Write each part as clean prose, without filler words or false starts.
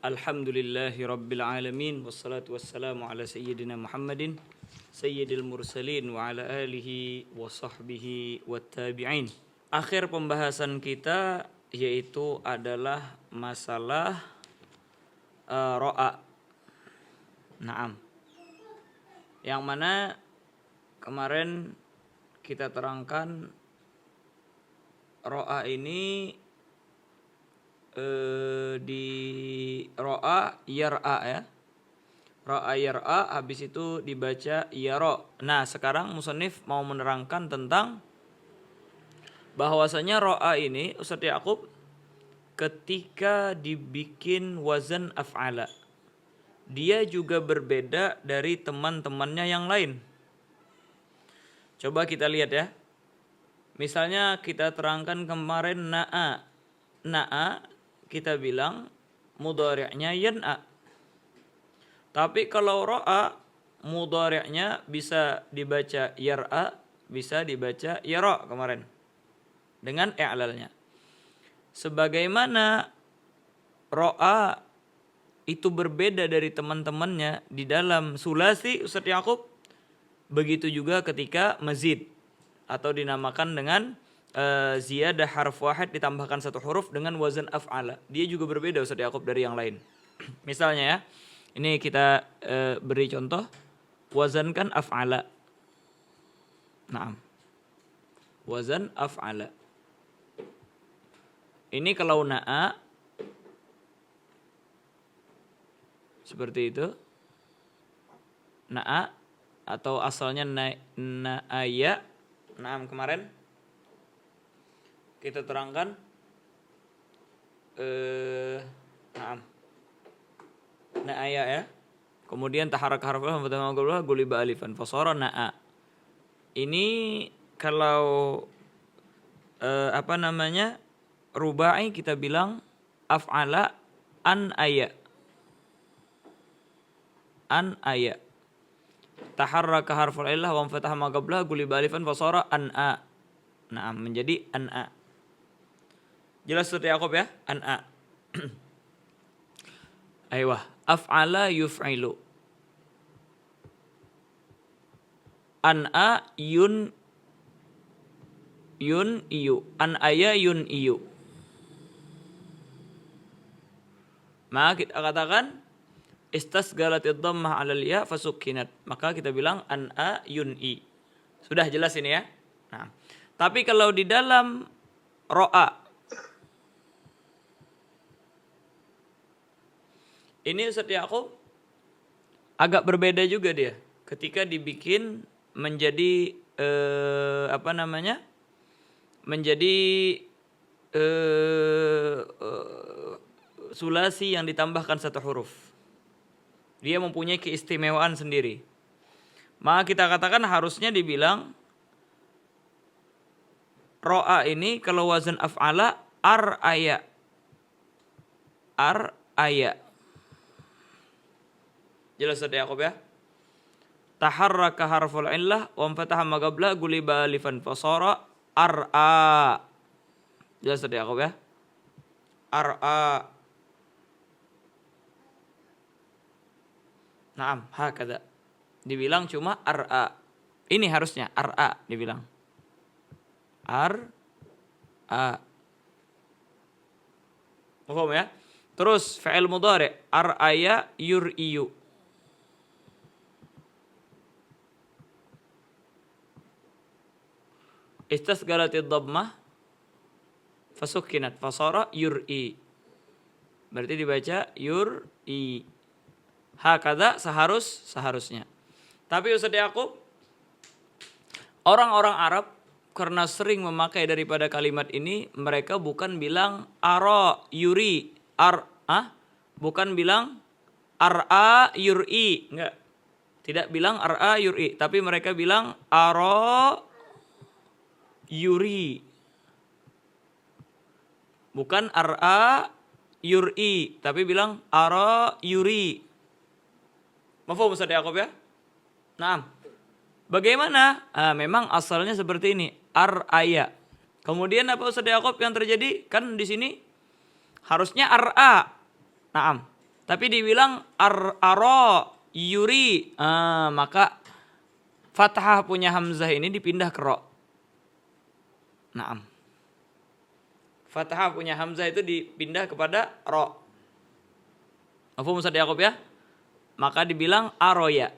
Alhamdulillahi Rabbil Alamin. Wassalatu wassalamu ala Sayyidina Muhammadin Sayyidil Mursalin wa ala alihi wa sahbihi wa tabi'in. Akhir pembahasan kita yaitu adalah masalah ro'a. Naam. Yang mana kemarin kita terangkan ro'a ini di ro'a yar'a ya. Ro'a yar'a habis itu dibaca yaro. Nah, sekarang musannif mau menerangkan tentang bahwasanya ro'a ini Ustaz Yaqub ketika dibikin wazan af'ala, dia juga berbeda dari teman-temannya yang lain. Coba kita lihat ya. Misalnya kita terangkan kemarin na'a. Na'a kita bilang mudhari'nya yan'a. Tapi kalau ro'a mudhari'nya bisa dibaca yar'a, bisa dibaca yara kemarin dengan i'lalnya. Sebagaimana ro'a itu berbeda dari teman-temannya di dalam sulasi Ustaz Yaqub, begitu juga ketika mazid atau dinamakan dengan ziyadah harf wahid ditambahkan satu huruf dengan wazan af'ala. Dia juga berbeda Ustaz Yaqub dari yang lain. Misalnya ya, ini kita beri contoh, wazankan af'ala. Naam. Wazan af'ala. Ini kalau na'a seperti itu. Na'a atau asalnya na'aya. Naam kemarin kita terangkan naam na'aya ya. Kemudian taharaka harfullah wa fatha guliba alifan fasara na'a. Ini kalau rubai kita bilang af'ala an aya. An aya. Taharaka harful illah wa fatha ma qabla guliba alifan fasara an'a. Naam menjadi an'a. Jelas Ustaz Yaqub ya? An'a. Aywah, af'ala yuf'ilu. An'a yun iyu. An'aya yun iyu. Maka kita katakan istasgalatid dhammah 'alal ya fasukkinat. Maka kita bilang an'a yun i. Sudah jelas ini ya? Nah, tapi kalau di dalam ro'a ini Ustaz Yaqub agak berbeda juga dia. Ketika dibikin menjadi menjadi sulasi yang ditambahkan satu huruf. Dia mempunyai keistimewaan sendiri. Maka kita katakan harusnya dibilang ro'a ini kalau wazan af'ala ar'aya. Ar'aya. Jelas Ustaz Yaqub ya? Taharraka harful illah wa fataha ma qabla guliba alifan fasara ar'a. Jelas Ustaz Yaqub ya? Ar'a. Naam, hakadha. Dibilang cuma ar'a. Ini harusnya ar'a dibilang. Ar'a. Paham ya? Terus fi'il mudhari' ar'aya yur'iyu. Istasgalatid dhammah fasukkinat fasara yur'i. Berarti dibaca yur'i. Hakadha seharusnya. Tapi Ustaz Yaqub, orang-orang Arab karena sering memakai daripada kalimat ini, mereka bukan bilang ara yuri bukan bilang ar'a yur'i, enggak. Tidak bilang ar'a yur'i, tapi mereka bilang ara yuri. Bukan ar'a yur'i, tapi bilang ara yuri. Mafhum Ustaz Yaqub ya? Naam. Bagaimana? Memang asalnya seperti ini, ar'aya. Kemudian apa Ustaz Yaqub yang terjadi? Kan di sini harusnya ar'a. Naam. Tapi dibilang aro yuri, maka fathah punya hamzah ini dipindah ke ro. Naam. Fathah punya hamzah itu dipindah kepada ro. Mafhum Ustaz Yaqub ya? Maka dibilang aroya.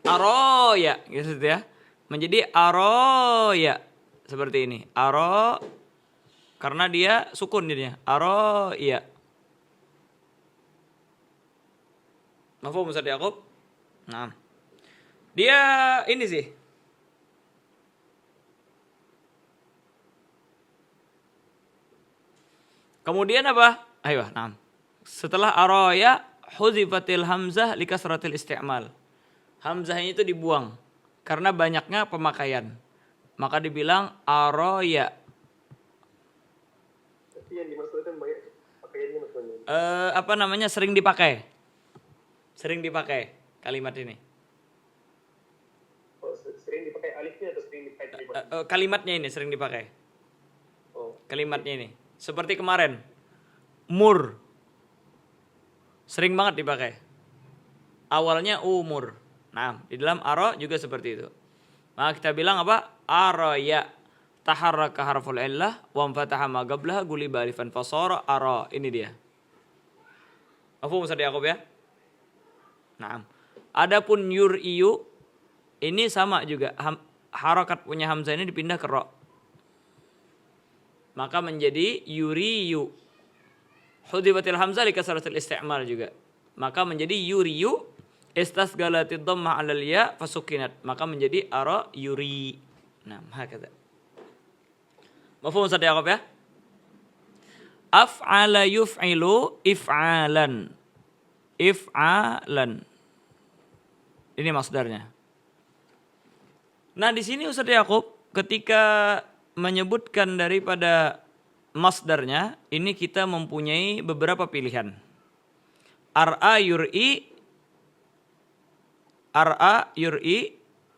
Aroya gitu ya. Menjadi aroya seperti ini. Aro karena dia sukun jadinya. Aroya. Mafhum Ustaz Yaqub? Nah. Dia ini sih. Kemudian apa? Ayo, nah. Setelah aroya huzifatil hamzah likasratil isti'mal. Hamzah ini itu dibuang karena banyaknya pemakaian. Maka dibilang aroya. Tapi yang dimaksudkan banyak pakaiannya maksudnya. Apa namanya, sering dipakai. Sering dipakai kalimat ini. Oh, sering dipakai alifnya atau sering dipakai kalimat? Kalimatnya ini sering dipakai. Oh. Kalimatnya ini. Seperti kemarin. Mur. Sering banget dipakai. Awalnya umur. Nah, di dalam aro juga seperti itu. Maka kita bilang apa? Araya. Taharraka harful illah wa fataha ma qablaha guliba alifan fasara ara. Ini dia. Mafhum Ustaz Yaqub ya? Nah. Adapun yuriyu ini sama juga. Harakat punya hamzah ini dipindah ke ro. Maka menjadi yuriyu. Hudibatil hamzah li kasratil isti'mal juga. Maka menjadi yuriyu istasgalatid dhammah 'alal ya fasukinat. Maka menjadi ara yuri. Nah, hakata. Mafhum Ustaz Yaqub ya? Af'ala yuf'ilu if'alan. If'alan. Ini masdarnya. Nah, di sini Ustaz Yaqub ketika menyebutkan daripada masdarnya, ini kita mempunyai beberapa pilihan. Ar'a yur'i,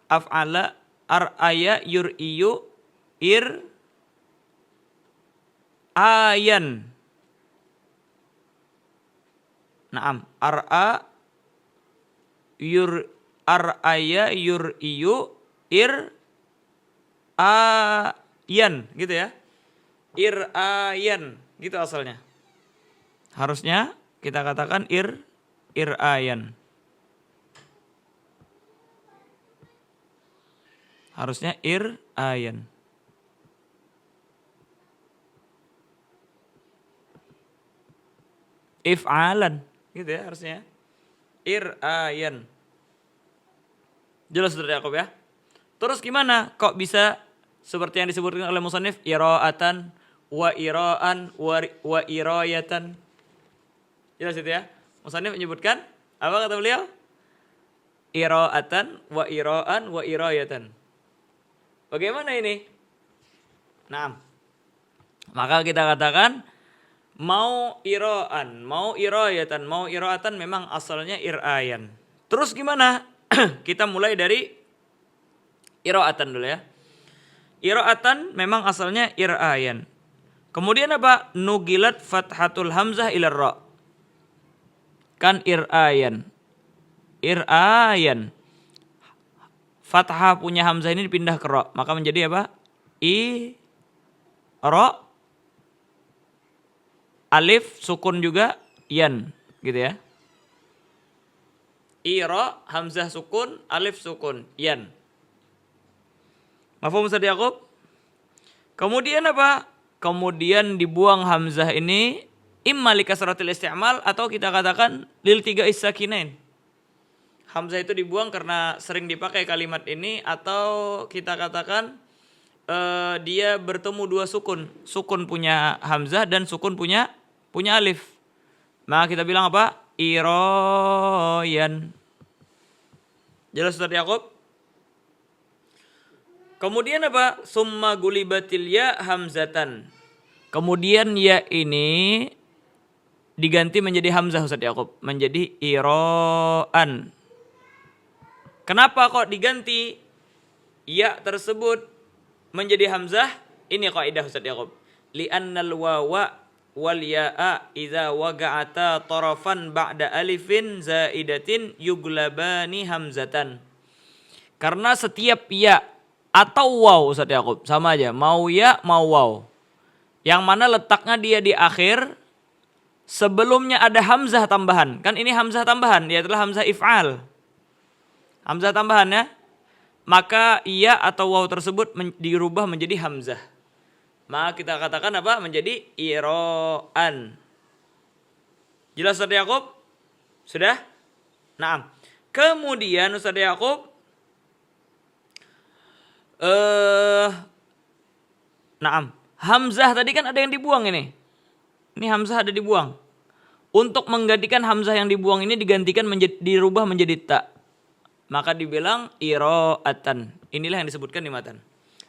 af'ala, ar'aya yur'iyu, ayan. Naam, ar'aya yur'iyu, ayan, gitu ya. Ayan, gitu asalnya. Harusnya kita katakan ayan. Harusnya ayan. If'alan, gitu ya harusnya. Ayan. Jelas Saudara Yaqub ya? Terus gimana? Kok bisa seperti yang disebutkan oleh musannif ira'atan wa ira'an wa irayatan? Jelas itu ya? Musannif menyebutkan apa kata beliau? Ira'atan wa ira'an wa irayatan. Bagaimana ini? Nah, maka kita katakan mau ira'an, mau irayatan, mau ira'atan memang asalnya irayan. Terus gimana? Kita mulai dari ira'atan dulu ya. Ira'atan memang asalnya irayan. Kemudian apa? Nugilat fathatul hamzah ila ra. Kan irayan. Irayan. Fathah punya hamzah ini dipindah ke ra. Maka menjadi apa? Ra. Alif sukun juga yan, gitu ya. Ira, hamzah sukun, alif sukun, yan. Mafhum Ustaz Yaqub? Kemudian apa? Kemudian dibuang hamzah ini imma li kasratil isti'mal atau kita katakan lil tiga is-sakinain. Hamzah itu dibuang karena sering dipakai kalimat ini atau kita katakan dia bertemu dua sukun. Sukun punya hamzah dan sukun punya alif. Maka kita bilang apa? Iroyan. Jelas Ustaz Yaqub? Kemudian apa? Summa gulibatil ya hamzatan. Kemudian ya ini diganti menjadi hamzah Ustaz Yaqub. Menjadi iroan. Kenapa kok diganti? Ya tersebut menjadi hamzah. Ini kaidah Ustaz Yaqub. Li'annal wawa wal ya'a idza waqa'ata tarafan ba'da alifin zaidatin yuglabani hamzatan. Karena setiap ya atau waw Ustaz Yakub sama aja, mau ya mau waw. Yang mana letaknya dia di akhir sebelumnya ada hamzah tambahan. Kan ini hamzah tambahan, yaitu hamzah if'al. Hamzah tambahan ya. Maka iya atau waw tersebut dirubah menjadi hamzah. Maka kita katakan apa? Menjadi iro'an. Jelas Ustaz Yakub? Sudah? Naam. Kemudian Ustaz Yakub naam. Hamzah tadi kan ada yang dibuang ini. Ini hamzah ada dibuang. Untuk menggantikan hamzah yang dibuang ini digantikan dirubah menjadi ta. Maka dibilang iro'atan. Inilah yang disebutkan di matan.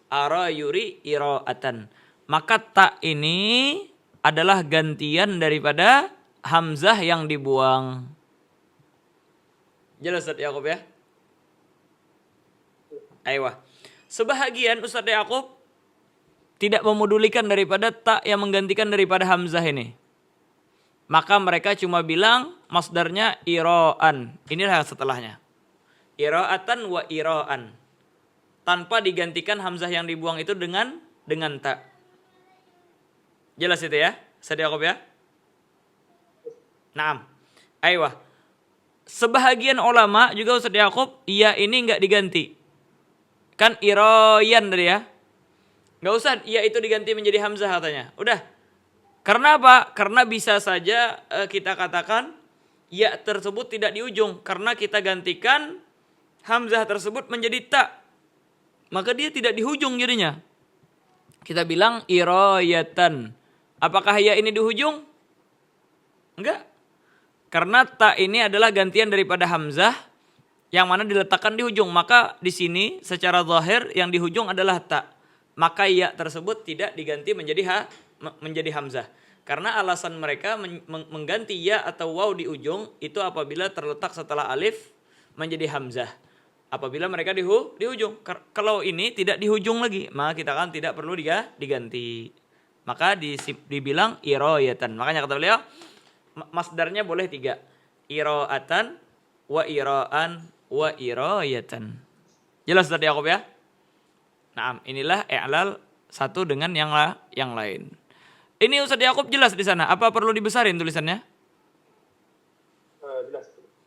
Ara yuri iro'atan. Maka ta ini adalah gantian daripada hamzah yang dibuang. Jelas Ustaz Yakub ya? Aiyah. Sebahagian Ustaz Yakub tidak memodulikan daripada ta yang menggantikan daripada hamzah ini. Maka mereka cuma bilang masdarnya iro'an. Inilah yang setelahnya. Iro'atan wa iro'an. Tanpa digantikan hamzah yang dibuang itu dengan ta. Jelas itu ya? Ustaz Yakub ya? Naam. Aiyah. Sebahagian ulama juga Ustaz Yakub, iya ini enggak diganti. Kan iroyan tadi ya. Enggak usah iya itu diganti menjadi hamzah katanya. Udah. Karena apa? Karena bisa saja kita katakan ya tersebut tidak di ujung. Karena kita gantikan hamzah tersebut menjadi ta. Maka dia tidak di ujung jadinya. Kita bilang iroyatan. Apakah ya ini di ujung? Enggak. Karena ta ini adalah gantian daripada hamzah yang mana diletakkan di ujung. Maka di sini secara zahir yang di ujung adalah ta. Maka ya tersebut tidak diganti menjadi hamzah. Karena alasan mereka mengganti ya atau waw di ujung itu apabila terletak setelah alif menjadi hamzah. Apabila mereka di ujung. Kalau ini tidak di ujung lagi, maka kita kan tidak perlu diganti. Maka dibilang iroyatan. Makanya kata beliau, masdarnya boleh 3. Iro'atan, wa iro'an, wa iroyatan. Jelas Ustaz Yakub ya? Nah, inilah i'lal satu dengan yang lain. Ini Ustaz Yakub jelas di sana. Apa perlu dibesarin tulisannya? Jelas.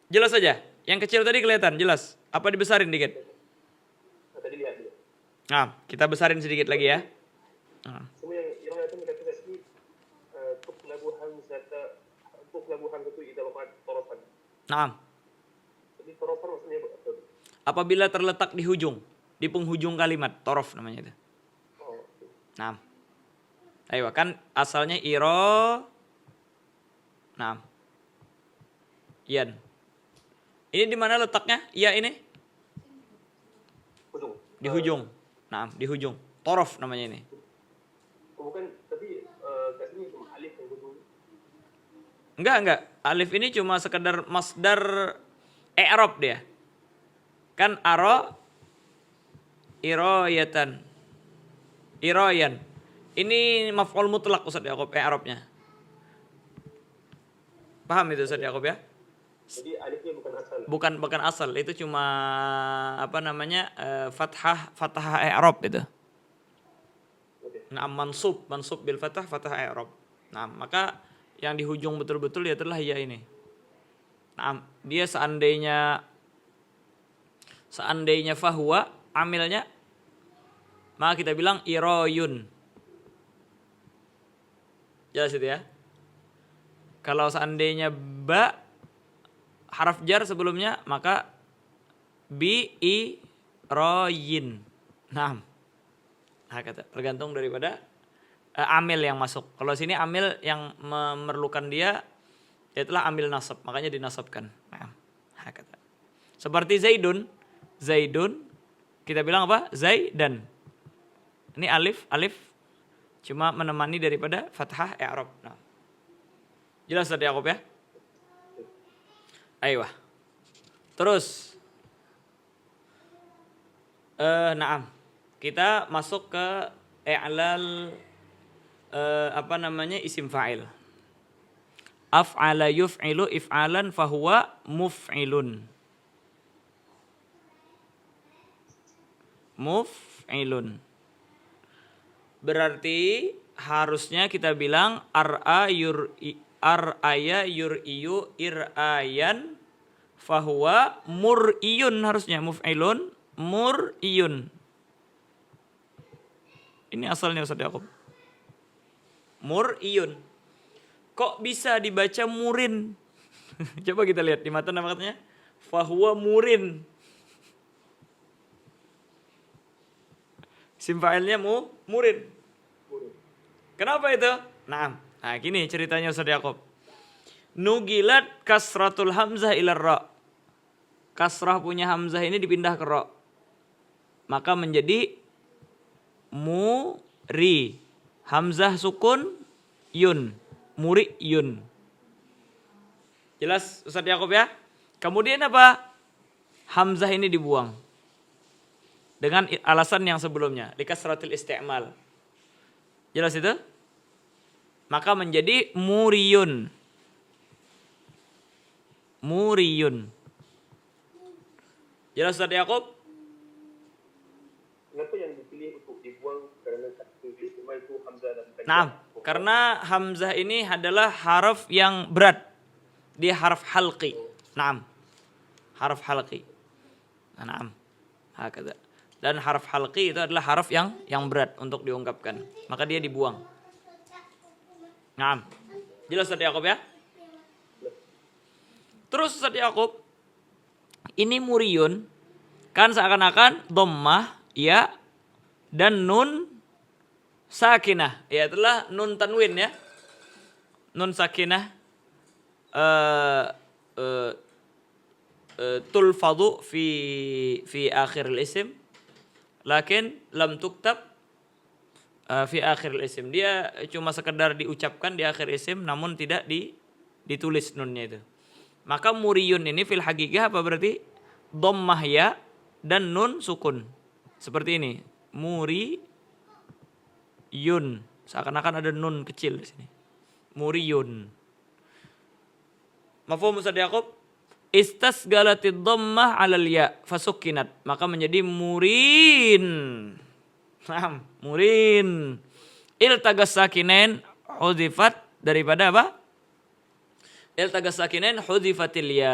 Jelas saja. Yang kecil tadi kelihatan jelas. Apa dibesarin dikit? Tadi lihat dulu. Nah, kita besarin sedikit lagi ya. Nah. Semua yang itu mereka sini tuklabu hamzatu idza waqa'at tarafan. Nah. Jadi tarafan maksudnya apa? Apabila terletak di ujung, di penghujung kalimat, torof namanya itu. Oh. Nah. Ayo kan asalnya iro. Nah. Ian. Ini di mana letaknya? Iya ini? Ujung. Di ujung. Nah, di ujung. Torof namanya ini. Bukan, tapi kat sini cuma alif yang ujung. Enggak. Alif ini cuma sekedar masdar i'rab dia. Kan aro iroyatan. Iroyan. Ini maf'ul mutlak Ustaz Yakub i'rabnya. Paham itu Ustaz Yakub ya? Jadi alifnya bukan asal. Bukan asal, itu cuma apa namanya? Fathah i'rab itu. Nah, mansub bil fathah i'rab. Nah, maka yang di hujung betul-betul ya itulah ya ini. Nah, dia seandainya fahuwa amilnya maka kita bilang iroyun. Jelas itu ya. Kalau seandainya ba haraf jar sebelumnya maka bi i royin. Nah, kata tergantung daripada amil yang masuk. Kalau sini amil yang memerlukan dia itulah amil nasab, makanya dinasabkan. Nah, kata. Seperti Zaidun kita bilang apa? Zaidan. Ini alif cuma menemani daripada fathah i'rab. Nah. Jelas Ustaz Yakub ya? Ayo. Terus naam. Kita masuk ke i'lal isim fa'il. Af'ala yuf'ilu if'alan fahuwa muf'ilun. Muf'ilun. Berarti harusnya kita bilang ar'aya yur'iyu ir'ayan fahuwa mur'iyun, harusnya muf'ilun mur'iyun. Ini asalnya Ustaz Yaqub. Mur'iyun. Kok bisa dibaca murin? Coba kita lihat di matan apa katanya? Fahuwa murin. Isim fa'ilnya murin. Kenapa itu? Nah, gini ceritanya Ustaz Yaqub. Nugilat kasratul hamzah ila ra. Kasrah punya hamzah ini dipindah ke ra. Maka menjadi muri. Hamzah sukun yun. Muri yun. Jelas Ustaz Yaqub ya? Kemudian apa? Hamzah ini dibuang. Dengan alasan yang sebelumnya. Likasratil isti'mal. Jelas itu? Maka menjadi muriyun. Muriyun. Jelas Ustaz Yaqub? Kenapa yang dipilih untuk dibuang karena istimal itu hamzah dan tanwin? Nah, karena hamzah ini adalah haraf yang berat. Dia haraf halqi. Naam. Haraf halqi. Naam. Hakada. Dan haraf halqi itu adalah haraf yang berat untuk diungkapkan. Maka dia dibuang. Naam. Jelas Ustaz Yaqub ya? Terus Ustaz Yaqub, ini muriyun kan seakan-akan dhammah ya dan nun sakinah. Ya itulah nun tanwin ya. Nun sakinah tulfadu fi akhir al-ism lakin lam tuktab fi akhir al-ism. Dia cuma sekedar diucapkan di akhir isim namun tidak ditulis nunnya itu. Maka muriyun ini fil haqiqah apa berarti? Dhammah ya dan nun sukun. Seperti ini. Muriyun. Seakan-akan ada nun kecil di sini. Muriyun. Mafhum Ustaz Yaqub? Istasgalatid dhammah 'alal ya fasukkinat. Maka menjadi murin. Naam, murin. Iltagas sakinain hudifat daripada apa? Iltagas sakinain hudifatil ya.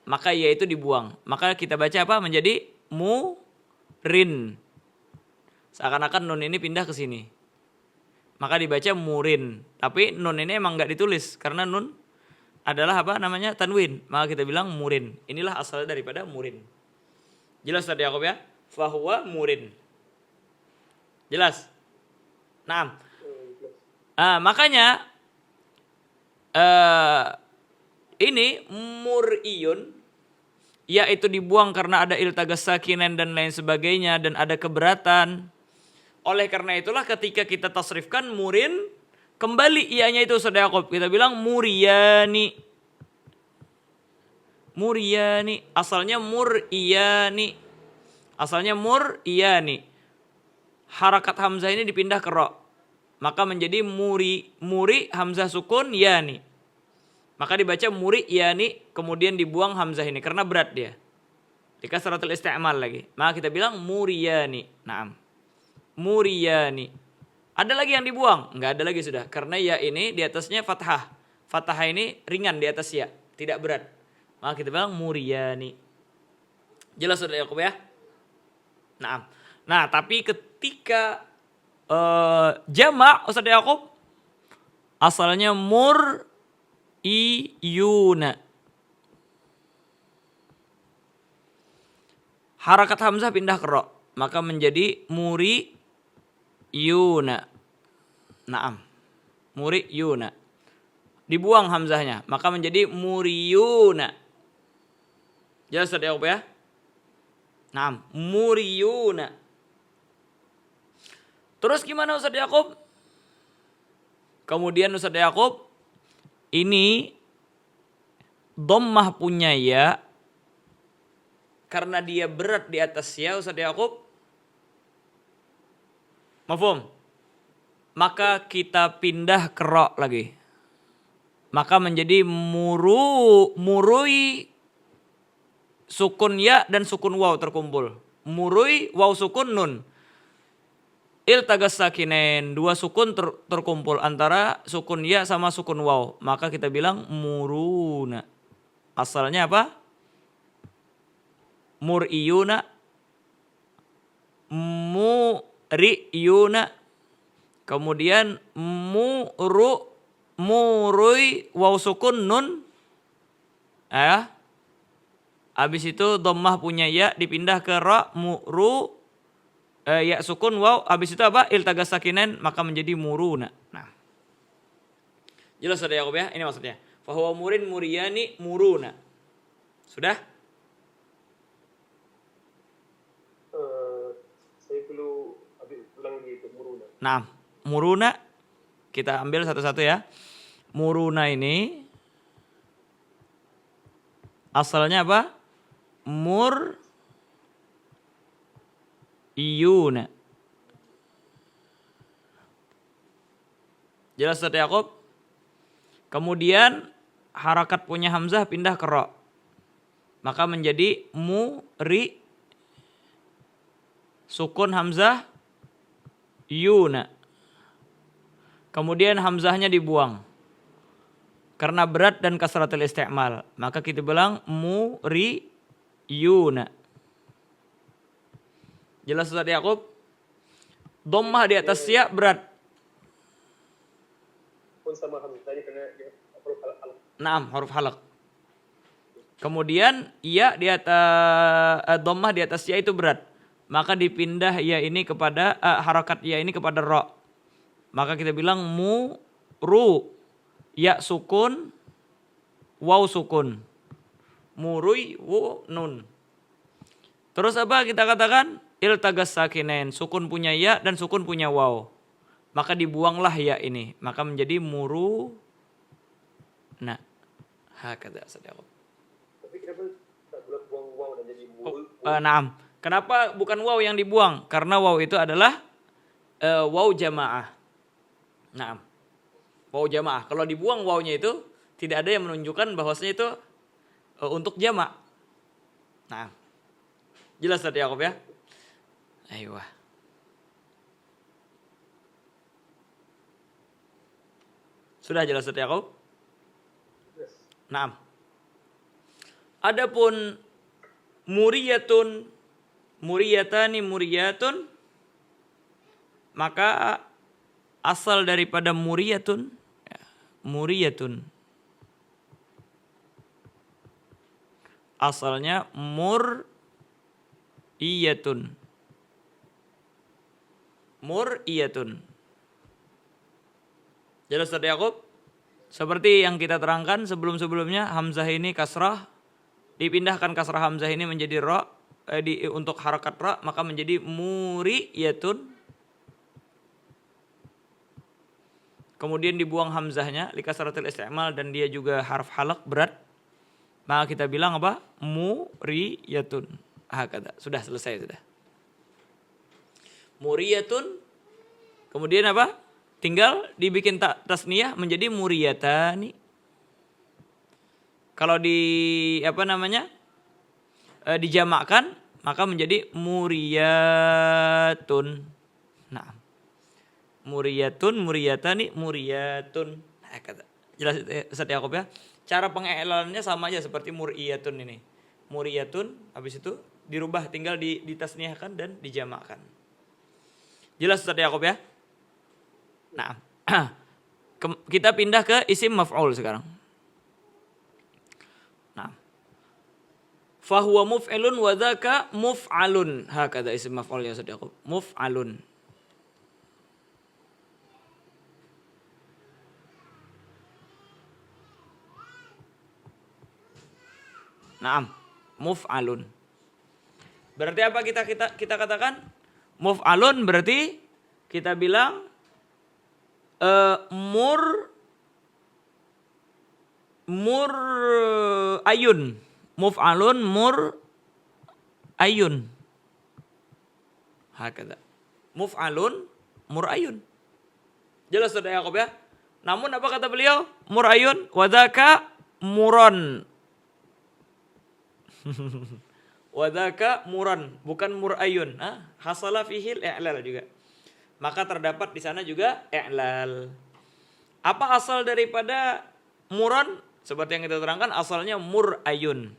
Maka ya itu dibuang. Maka kita baca apa? Menjadi murin. Seakan-akan nun ini pindah ke sini. Maka dibaca murin. Tapi nun ini emang enggak ditulis karena nun adalah apa namanya? Tanwin. Maka kita bilang murin. Inilah asalnya daripada murin. Jelas tadi Yaqub ya? Fahuwa murin. Jelas? Naam. Makanya ini mur'iyun yaitu dibuang karena ada iltagas sakinen dan lain sebagainya dan ada keberatan. Oleh karena itulah ketika kita tasrifkan murin kembali ianya itu Ustaz Yaqub, kita bilang muriyani. Muriyani asalnya mur'iyani. Asalnya mur'iyani. Harakat hamzah ini dipindah ke ra. Maka menjadi muri hamzah sukun yani. Maka dibaca muri yani kemudian dibuang hamzah ini karena berat dia. Dikasratul isti'mal lagi. Maka kita bilang muriyani. Naam. Muriyani. Ada lagi yang dibuang? Enggak ada lagi sudah. Karena ya ini di atasnya fathah. Fathah ini ringan di atas ya, tidak berat. Maka kita bilang muriyani. Jelas sudah Yaqub ya? Naam. Nah, tapi ketika jamak Ustaz Yaqub asalnya mur'iyuna. Harakat hamzah pindah ke ra, maka menjadi muriyuna. Naam. Muriyuna. Dibuang hamzahnya, maka menjadi muriyuna. Jelas Ustaz Yaqub ya? Naam, muriyuna. Terus gimana Ustaz Yaqub? Kemudian Ustaz Yaqub ini dhammah punya ya karena dia berat di atas ya Ustaz Yaqub. Mafhum? maka kita pindah ke ro lagi. Maka menjadi murui sukun ya dan sukun waw terkumpul. Murui waw sukun nun. Iltagas sakinain, dua sukun terkumpul antara sukun ya sama sukun waw. Maka kita bilang muruna. Asalnya apa? Mur'iyuna, mur'iyuna. Kemudian murui waw sukun nun. Habis itu dhammah punya ya dipindah ke ra, ya sukun waw, habis itu apa? Iltagas sakinain, maka menjadi muruna. Nah. Jelas sudah Yakub ya? Ini maksudnya. Fahuwa murin muriyani muruna. Sudah? Saya perlu ulang lagi itu muruna. Nah, muruna kita ambil satu-satu ya. Muruna ini asalnya apa? Iyuna. Jelas Ustaz Yakub? Kemudian harakat punya hamzah pindah ke ro. Maka menjadi muri sukun hamzah yuna. Kemudian hamzahnya dibuang. Karena berat dan kasratul isti'mal. Maka kita bilang muri yuna. Jelas Ustaz Yakub? Dhammah di atas ya berat. Pun sama hamzahnya karena dia huruf halak. Naam, huruf halak. Kemudian ya di atas dhammah di atas ya itu berat. Maka dipindah ya ini kepada harakat ya ini kepada ra. Maka kita bilang muru. Ya sukun, waw sukun. Murui wu nun. Terus apa kita katakan? Iltagas sakinain, sukun punya ya dan sukun punya waw. Maka dibuanglah ya ini, maka menjadi muru. Nah, hakadha sadaqah. Tapi kenapa tak boleh buang waw dan jadi muru? Naam. Kenapa bukan waw yang dibuang? Karena waw itu adalah waw jamaah. Naam. Waw jamaah. Kalau dibuang wawnya itu tidak ada yang menunjukkan bahwasanya itu untuk jamak. Nah, jelas tadi Yakub ya. Ayo. Sudah jelas tadi Yakub? Yes. Naam. Adapun muriyatun, muriyatani muriyatun, maka asal daripada muriyatun, muriyatun. Asalnya mur'iyatun. Mur'iyatun. Jelas Ustaz Yakub? Seperti yang kita terangkan sebelum-sebelumnya, hamzah ini kasrah, dipindahkan kasrah hamzah ini menjadi ra, untuk harakat ra, maka menjadi mur'iyatun. Kemudian dibuang hamzahnya likasratil isti'mal dan dia juga harf halaq berat. Maka kita bilang apa? Muriyatun. Hakadha. Sudah selesai sudah. Muriyatun. Kemudian apa? Tinggal dibikin tasniyah menjadi muriyatani. Kalau dijamakkan maka menjadi muriyatun. Nah. Muriyatun, muriyatani, muriyatun. Nah, jelas Ustaz Yakub ya. Cara penge'lalannya sama aja seperti muriyatun ini. Muriyatun, habis itu dirubah tinggal ditasniyahkan dan dijamakkan. Jelas Ustaz Yakub ya? Nah, kita pindah ke isim maf'ul sekarang. Nah. Fahuwa muf'ilun wa dzaka muf'alun. Hakadha isim maf'ul ya Ustaz Yakub. Muf'alun. Naam, muf'alun. Berarti apa kita katakan? Muf'alun berarti kita bilang ayun. Muf'alun ayun. Hakadha. Muf'alun ayun. Jelas Ustaz Yaqub ya? Namun apa kata beliau? Murayun wadaka muron. Wadaka muron, bukan murayun. Hasala fihil i'lal juga. Maka terdapat di sana juga i'lal. Apa asal daripada muron? Seperti yang kita terangkan, asalnya murayun.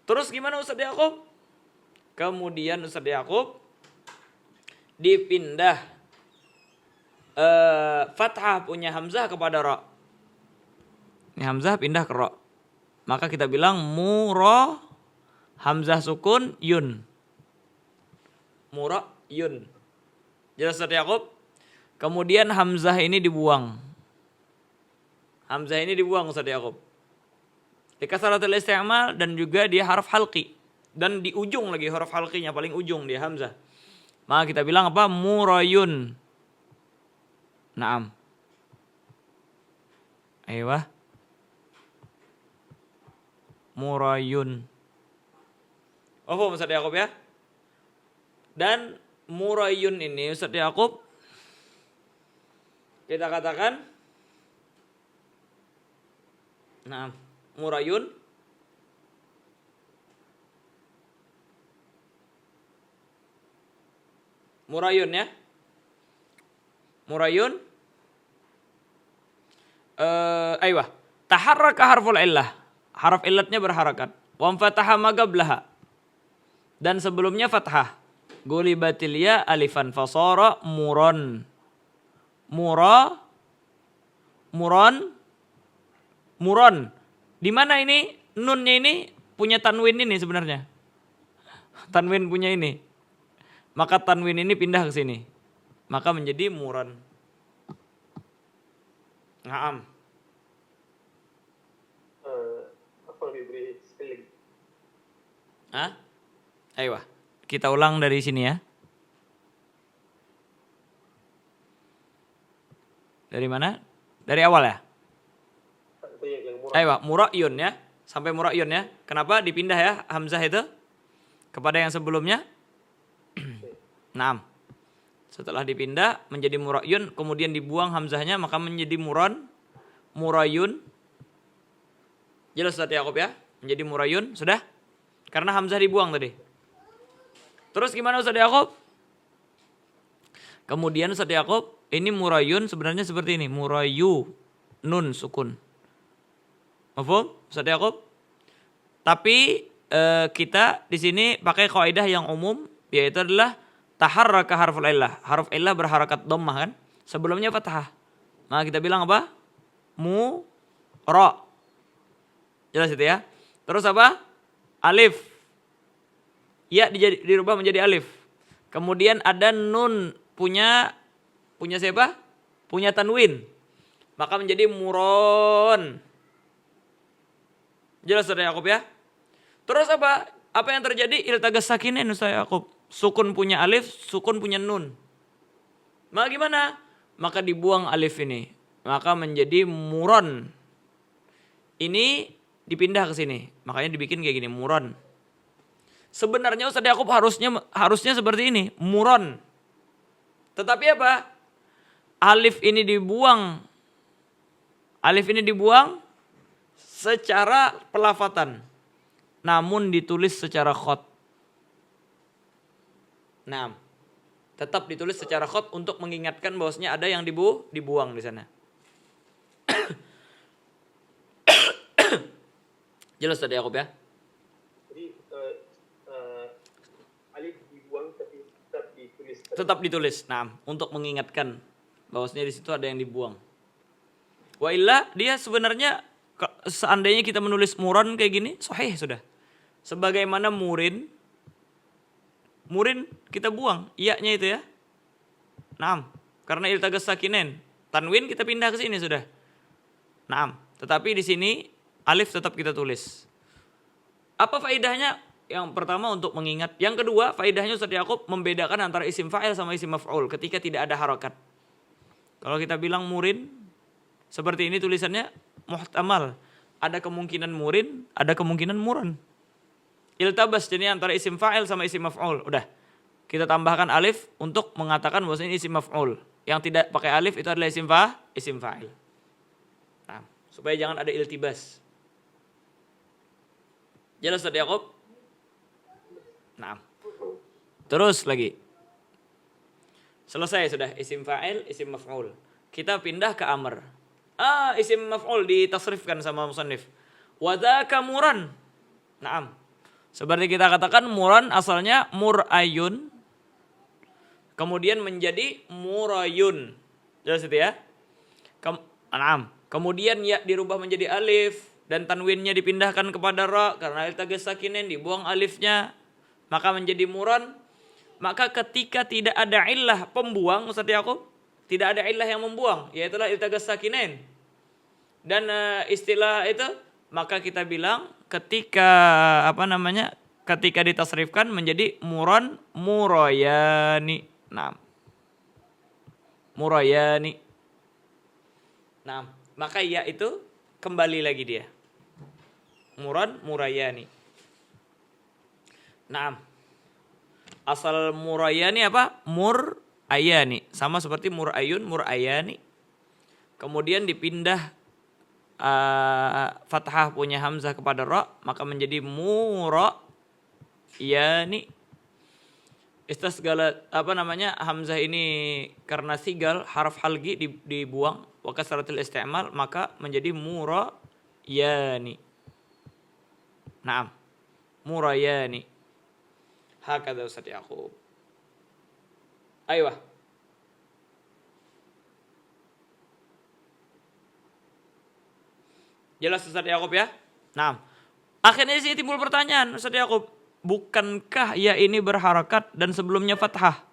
Terus gimana Ustaz Yaqub? Kemudian Ustaz Yaqub dipindah fathah punya hamzah kepada ra. Ini hamzah pindah ke ra. Maka kita bilang muro, hamzah sukun yun. Muro yun. Jelas Ustaz Yaqub? Kemudian hamzah ini dibuang. Hamzah ini dibuang Ustaz Yaqub. Di kasratul isti'mal dan juga dia harf halqi. Dan di ujung lagi huruf halqinya paling ujung dia hamzah. Maka kita bilang apa? Murayun. Naam. Ayo. Murayun. Oh, Ustaz Yaqub ya. Dan murayun ini Ustaz Yaqub kita katakan naam, murayun murayun ya. Murayun aywa. Taharraka harful illah. Harf illatnya berharakat. Wa fataha magablaha. Dan sebelumnya fathah. Gulibatil ya alifan fasara muron. Muron. Di mana ini nunnya ini punya tanwin ini sebenarnya. Tanwin punya ini. Maka tanwin ini pindah ke sini. Maka menjadi muron. Naam. Apa lebih beri spelling? Ayo, kita ulang dari sini ya. Dari mana? Dari awal ya? Ayo, mura'yun ya. Sampai mura'yun ya. Kenapa dipindah ya hamzah itu kepada yang sebelumnya? Naam. Setelah dipindah menjadi mura'yun, kemudian dibuang hamzahnya, maka menjadi murayun. Jelas Ustaz Yaqub ya? Menjadi murayun, sudah? Karena hamzah dibuang tadi. Terus gimana Ustaz Yaqub? Kemudian Ustaz Yaqub, ini murayun sebenarnya seperti ini. Murayu, nun sukun. Mafhum Ustaz Yaqub? Tapi kita di sini pakai kaidah yang umum, yaitu adalah taharraka harful illah. Harf illah berharakat dhammah kan? Sebelumnya fathah. Maka kita bilang apa? Ra. Jelas itu ya. Terus apa? Alif. Ya dirubah menjadi alif. Kemudian ada nun punya siapa? Punya tanwin. Maka menjadi muron. Jelas Ustaz Yaqub ya? Terus apa? Apa yang terjadi? Iltagas sakinain Ustaz Yaqub. Sukun punya alif, sukun punya nun. Maka gimana? Maka dibuang alif ini. Maka menjadi muron. Ini dipindah ke sini. Makanya dibikin kayak gini, muron. Sebenarnya Ustaz Yaqub harusnya seperti ini, muron. Tetapi apa? Alif ini dibuang. Alif ini dibuang secara pelafatan. Namun ditulis secara khot. Nah, tetap ditulis secara khot untuk mengingatkan bahwasanya ada yang dibuang di sana. Jelas Ustaz Yaqub ya? Jadi alif dibuang tapi tetap ditulis. Tetap ditulis. Nah, untuk mengingatkan bahwasanya di situ ada yang dibuang. Wa illa dia sebenarnya seandainya kita menulis muron kayak gini, sahih sudah. Sebagaimana murin kita buang iya-nya itu ya. Naam, karena iltagas sakinen. Tanwin kita pindah ke sini sudah. Naam, tetapi di sini alif tetap kita tulis. Apa faedahnya? Yang pertama untuk mengingat. Yang kedua, faedahnya Ustaz Yaqub membedakan antara isim fa'il sama isim maf'ul ketika tidak ada harakat. Kalau kita bilang murin, seperti ini tulisannya muhtamal. Ada kemungkinan murin, ada kemungkinan muron. Iltabas, jadi antara isim fa'il sama isim maf'ul. Udah, kita tambahkan alif untuk mengatakan bahwa ini isim maf'ul. yang tidak pakai alif itu adalah isim fa'il. Nah, supaya jangan ada iltibas. Jelas Ustaz Yaqub? Nah. Terus lagi. Selesai sudah isim fa'il, isim maf'ul. Kita pindah ke amr. Isim maf'ul ditasrifkan sama musannif. Wa dzaka muran. Naam. Seperti kita katakan muran asalnya murayun. Kemudian menjadi murayun. Jelas itu ya? Naam. Kemudian ya dirubah menjadi alif dan tanwinnya dipindahkan kepada ra karena iltagas sakinain dibuang alifnya maka menjadi muran. Maka ketika tidak ada illah pembuang Ustaz Yaqub, tidak ada illah yang membuang, yaitulah iltagas sakinain. Dan istilah itu maka kita bilang ketika ketika ditasrifkan menjadi muran murayani. Nah. Murayani. Nah, maka ya itu kembali lagi dia. Muran murayani. Nah. Asal murayani apa? Murayani. Sama seperti murayun, murayani. Kemudian dipindah fathah punya hamzah kepada ra, maka menjadi murayani. Segala hamzah ini karena sigal haraf halgi dibuang wa kasratul isti'mal maka menjadi murayani. Naam. Murayani. Hakadha Ustaz Yaqub. Aywa. Jelas Ustaz Yaqub ya? Nah. Akhirnya di sini timbul pertanyaan Ustaz Yaqub. Bukankah ya ini berharakat dan sebelumnya fathah?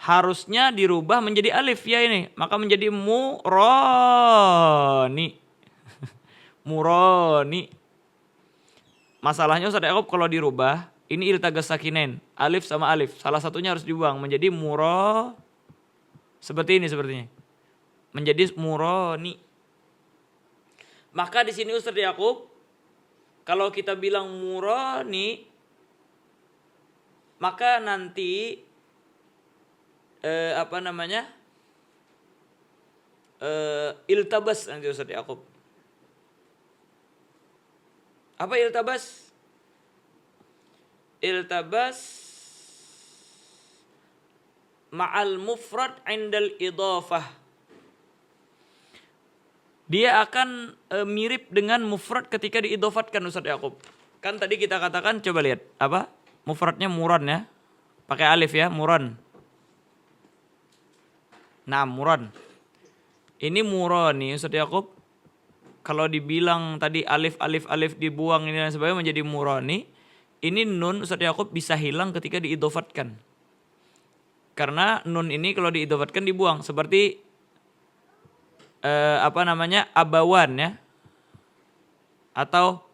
Harusnya dirubah menjadi alif ya ini. Maka menjadi murani. Murani. Masalahnya Ustaz Yaqub kalau dirubah ini iltagas sakinain, alif sama alif. Salah satunya harus dibuang menjadi seperti ini sepertinya. Menjadi murani. Maka di sini Ustaz Yaqub kalau kita bilang murani maka nanti iltabas nanti Ustaz Yaqub. Apa iltabas? Iltabas ma'al mufrad indal idhafah. Dia akan mirip dengan mufrad ketika diidhofatkan Ustaz Yaqub. Kan tadi kita katakan coba lihat apa? Mufradnya muran ya. Pakai alif ya, muran. Nah, muran. Ini murani Ustaz Yaqub. Kalau dibilang tadi alif dibuang ini dan sebagainya menjadi murani. Ini nun Ustaz Yaqub bisa hilang ketika diidhofatkan. Karena nun ini kalau diidhofatkan dibuang seperti abawan ya. Atau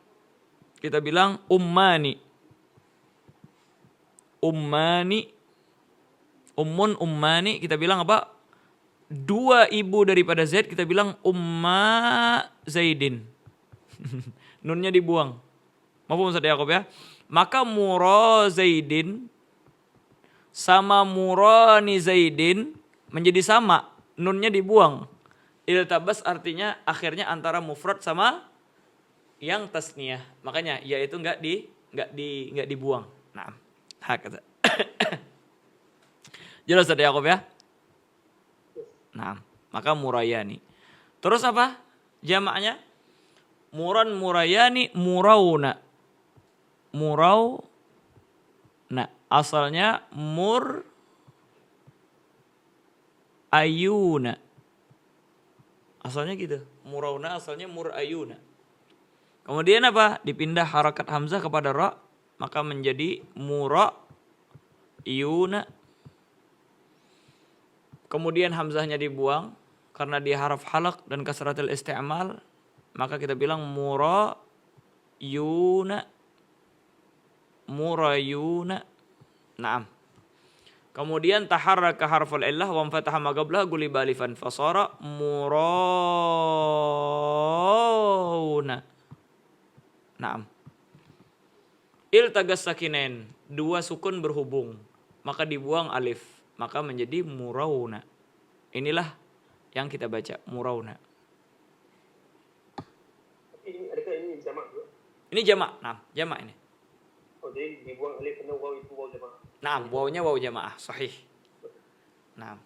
kita bilang ummani. Ummani. Ummun ummani kita bilang apa? Dua ibu daripada Zaid kita bilang umma Zaidin. Nunnya dibuang. Maafun Ustaz Yaqub ya. Maka mura Zaidin sama murani Zaidin menjadi sama, nunnya dibuang. Iltabas artinya akhirnya antara mufrad sama yang tasniyah. Makanya ya itu enggak dibuang. Nah, hakata. Jelas Ustaz Yaqub ya? Nah, maka murayani. Terus apa? Jamaknya muran murayani murauna. Nah, asalnya mur ayuna. Asalnya gitu. Murauna asalnya mur ayuna. Kemudian apa? Dipindah harakat hamzah kepada ra, maka menjadi mura yuna. Kemudian hamzahnya dibuang karena dia haraf halaq dan kasratul isti'mal, maka kita bilang mura yuna. Murayuna. Naam. Kemudian taharraka harful illah wa fataha ma qablahu guliba alifan fasara murawna. Naam. Iltagas sakinain, dua sukun berhubung, maka dibuang alif, maka menjadi murawna. Inilah yang kita baca, murawna. Tapi ini adakah ini jamak juga? Ini jamak. Nah, jamak ini. Oh, jadi dibuang alif karena waw itu waw jamak. Nah, wawnya waw jamaah, sahih. Nah.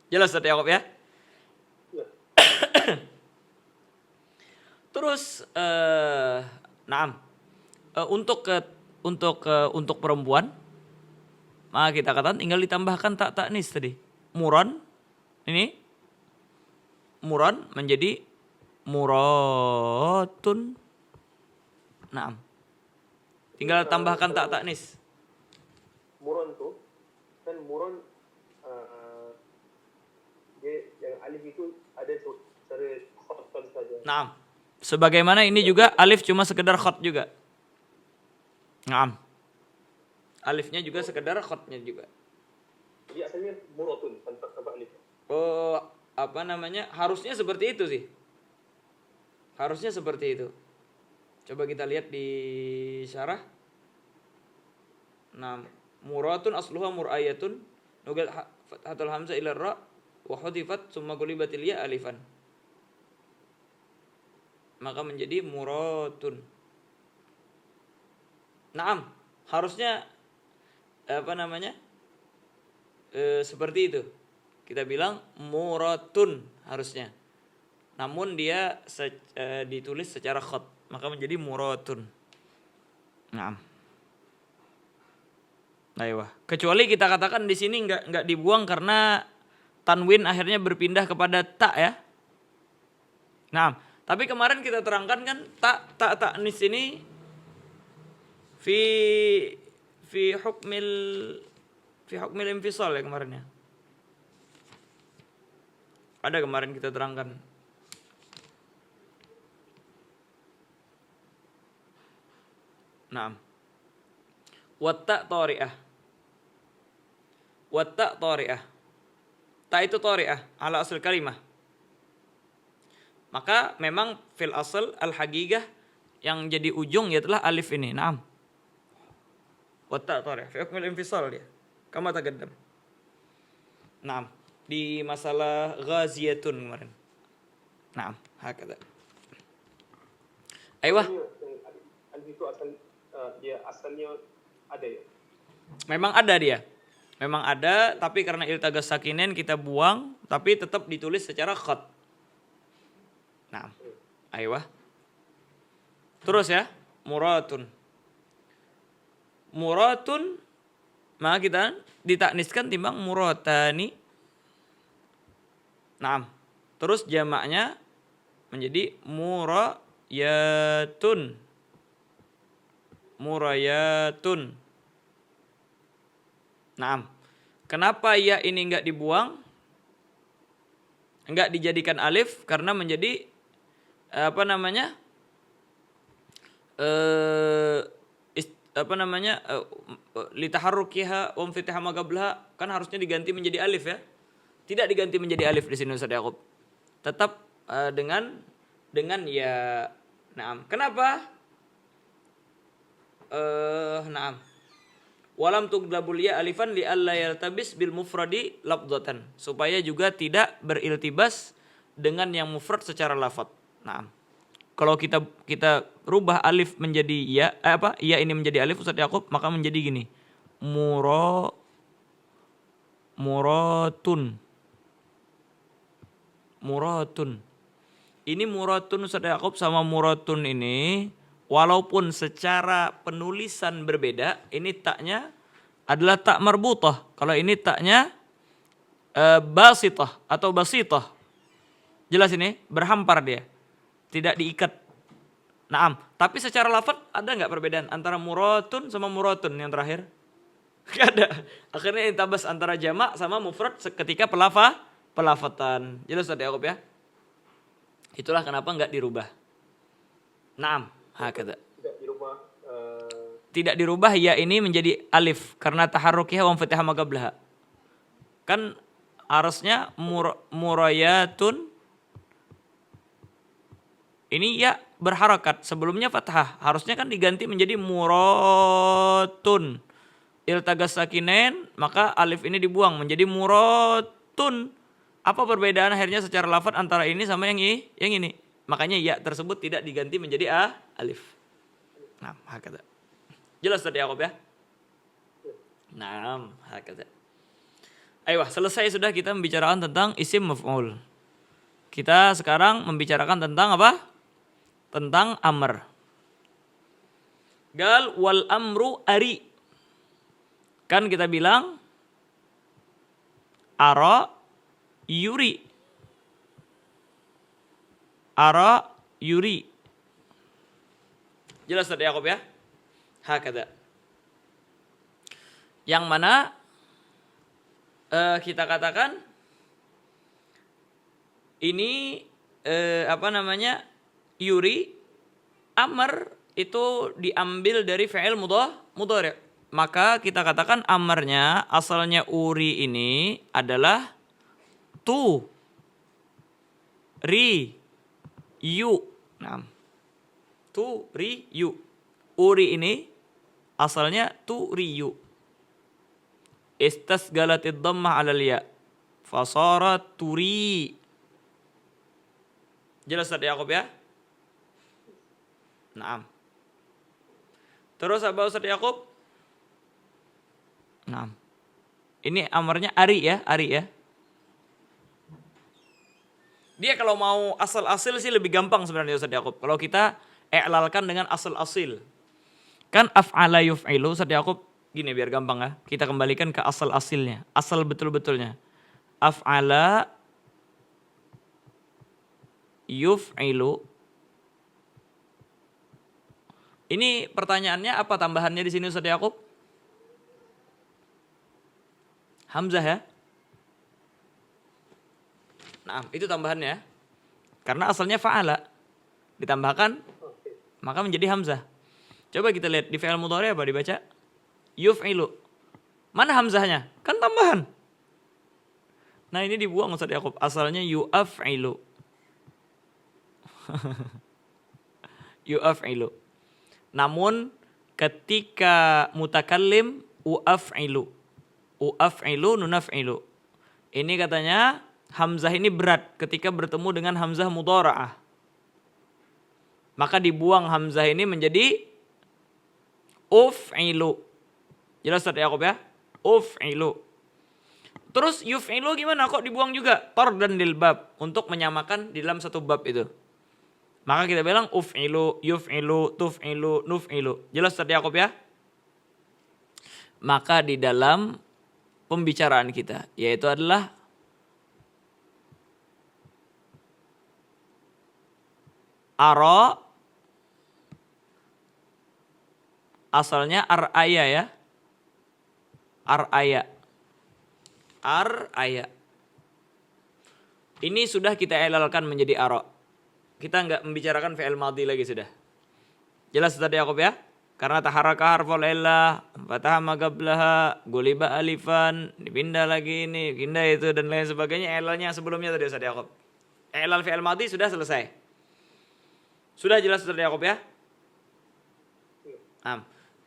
Jelas Ustaz Yaqub ya? Ya. Terus untuk perempuan maka kita katakan tinggal ditambahkan tak taknis tadi. Muron ini muron menjadi muratun. Naam. Tinggal tambahkan tak taknis. Muron tuh kan muron dia yang alif itu ada secara khotkan saja. Naam. Sebagaimana ini juga alif cuma sekedar khot juga. Naam. Alifnya juga sekedar khotnya juga. Jadi asalnya muratun tanpa alif. Oh, apa namanya? Harusnya seperti itu sih. Harusnya seperti itu. Coba kita lihat di syarah. Nah, muratun asluha murayatun nugal fathatul hamzah ila ra wa hudifat summa qulibatil ya alifan. Maka menjadi muratun. Naam, harusnya apa namanya? Seperti itu. Kita bilang muratun harusnya. Namun dia ditulis secara khot, maka menjadi muratun. Naam. Aiyah. Kecuali kita katakan di sini enggak dibuang karena tanwin akhirnya berpindah kepada ta ya. Nah, tapi kemarin kita terangkan kan ta'nis ini fi hukmil infisal ya kemarin ya. Ada kemarin kita terangkan. Naam. Watta tari'ah. Watta tari'ah. Ta itu tari'ah ala asal kalimah. Maka memang fil asal al-hagigah yang jadi ujung ialah alif ini. Naam. Watta tari'ah. Fi hukmil infisal dia. Kama taqaddam. Naam. Di masalah ghaziyatun kemarin. Naam, hakada. Aiyah. Alif itu dia asalnya ada ya. Memang ada dia. Memang ada, tapi karena iltagas sakinen kita buang, tapi tetap ditulis secara khat. Nah, aiyah. Terus ya, muratun. Muratun, maka kita ditakniskan timbang muratani. Nah, terus jamaknya menjadi murayatun. Murayatun. Nah, kenapa ya ini enggak dibuang? Enggak dijadikan alif karena menjadi apa namanya? Litaharrukiha wa infitah ma qablaha kan harusnya diganti menjadi alif ya. Tidak diganti menjadi alif di sini Ustaz Yaqub. Tetap dengan ya. Naam. Kenapa? Naam. Walam tughlabul ya alifan li alla yaltabis bil mufradi lafdzatan, supaya juga tidak beriltibas dengan yang mufrad secara lafaz. Naam. Kalau kita rubah alif menjadi ya, ya ini menjadi alif Ustaz Yaqub, maka menjadi gini. Muratun. Ini muratun Ustaz Yaqub sama muratun ini walaupun secara penulisan berbeda, ini taknya adalah tak marbutah. Kalau ini taknya basitah atau basitah. Jelas ini, berhampar dia. Tidak diikat. Naam, tapi secara lafaz ada enggak perbedaan antara muratun sama muratun yang terakhir? Enggak ada. Akhirnya intabas antara jamak sama mufrad ketika pelafatan. Jelas Ustaz Yaqub ya? Itulah kenapa enggak dirubah. Naam. Hakada. Tidak dirubah ya ini menjadi alif karena taharrukiha wa infitah ma qablaha. Kan harusnya murayatun ini ya berharakat, sebelumnya fathah. Harusnya kan diganti menjadi muratun. Iltagas sakinen, maka alif ini dibuang menjadi muratun. Apa perbedaan akhirnya secara lafaz antara ini sama yang ini? Makanya ya tersebut tidak diganti menjadi alif. Nah, hakata. Jelas tadi Yaqub ya? Nah, hakata. Ayo, selesai sudah kita membicarakan tentang isim maf'ul. Kita sekarang membicarakan tentang apa? Tentang amr. Gal wal amru ari. Kan kita bilang ara yuri. Ara yuri. Jelas tadi Yaqub ya? Hakada. Yang mana kita katakan ini yuri amr itu diambil dari fi'il mudhari'. Maka kita katakan amarnya asalnya uri ini adalah tu ri yu. Nah, tu ri yu. Uri ini asalnya tu ri yu. Istasgalatid dhammah 'alal ya. Fasarat turi. Jelas tadi Yaqub ya? Naam. Terus apa Ustaz Yaqub? Naam. Ini amarnya ari ya. Dia kalau mau asal-asil sih lebih gampang sebenarnya Ustaz Yaqub. Kalau kita i'lalkan dengan asal-asil. Kan af'ala yuf'ilu Ustaz Yaqub. Gini biar gampang ya. Kita kembalikan ke asal-asilnya. Asal betul-betulnya. Af'ala yuf'ilu. Ini pertanyaannya apa tambahannya di sini Ustaz Yaqub? Hamzah ya. Nah, itu tambahannya. Karena asalnya fa'ala. Ditambahkan maka menjadi hamzah. Coba kita lihat di fi'il mudhari apa dibaca? Yuf'ilu. Mana hamzahnya? Kan tambahan. Nah, ini dibuang Ustaz Yaqub. Asalnya yu'af'ilu. Yu'af'ilu. Namun ketika mutakallim u'af'ilu. U'af'ilu nunaf'ilu. Ini katanya hamzah ini berat ketika bertemu dengan hamzah mudhara'ah. Maka dibuang hamzah ini menjadi uf'ilu. Jelas Ustaz Yaqub ya? Uf'ilu. Terus yuf'ilu gimana? Kok dibuang juga? Tardan lil bab. Untuk menyamakan di dalam satu bab itu. Maka kita bilang uf'ilu, yuf'ilu, tuf'ilu, nuf'ilu. Jelas Ustaz Yaqub ya? Maka di dalam pembicaraan kita, yaitu adalah ara, asalnya ar'aya ya. Ar'aya. Ar'aya. Ini sudah kita ilalkan menjadi ara. Kita enggak membicarakan fi'il madhi lagi sudah. Jelas Ustaz Yaqub ya? Karena taharaka harful illah, fatah magablaha, guliba alifan, dipindah lagi ini, pindah itu dan lain sebagainya. Ilalnya sebelumnya tadi Ustaz Yaqub. Ilal fi'il madhi sudah selesai. Sudah jelas Ustaz Yaqub ya?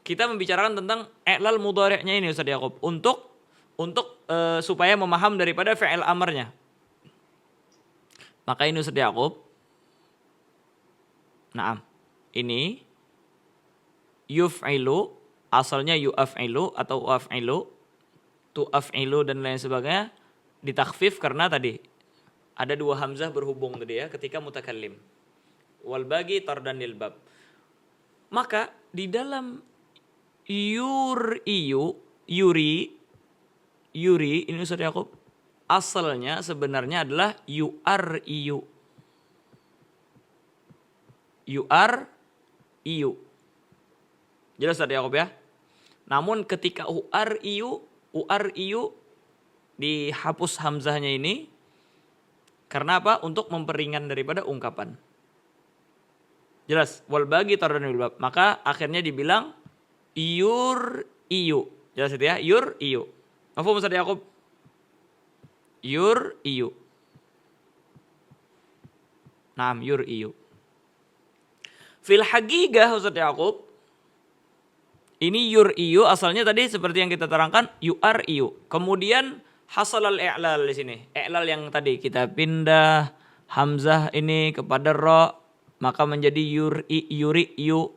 Kita membicarakan tentang i'lal mudhari'nya ini Ustaz Yaqub untuk supaya memaham daripada fi'il amarnya. Maka ini Ustaz Yaqub. Naam. Ini yuf'ilu asalnya yu'af'ilu atau u'af'ilu, tu'af'ilu dan lain sebagainya ditakhfif karena tadi ada dua hamzah berhubung tadi ya ketika mutakallim. Wal bagi tardan lil bab. Maka di dalam yuri ini Ustaz Yaqub asalnya sebenarnya adalah yu'ar-iyu. Yu'ar-iyu. Jelas Ustaz Yaqub ya? Namun ketika u'ar-iyu dihapus hamzahnya ini karena apa? Untuk memperingan daripada ungkapan. Jelas, wal bagi tardan lil bab. Maka akhirnya dibilang yur-iyu. Jelas itu ya? Yur-iyu. Mafhum Ustaz Yaqub? Yur-iyu. Naam, yur-iyu. Fil haqiqah Ustaz Yaqub, ini yur-iyu asalnya tadi seperti yang kita terangkan yu'ar-iyu. Kemudian Hasal al-i'lal di sini. I'lal yang tadi kita pindah hamzah ini kepada ra, maka menjadi yuri yu.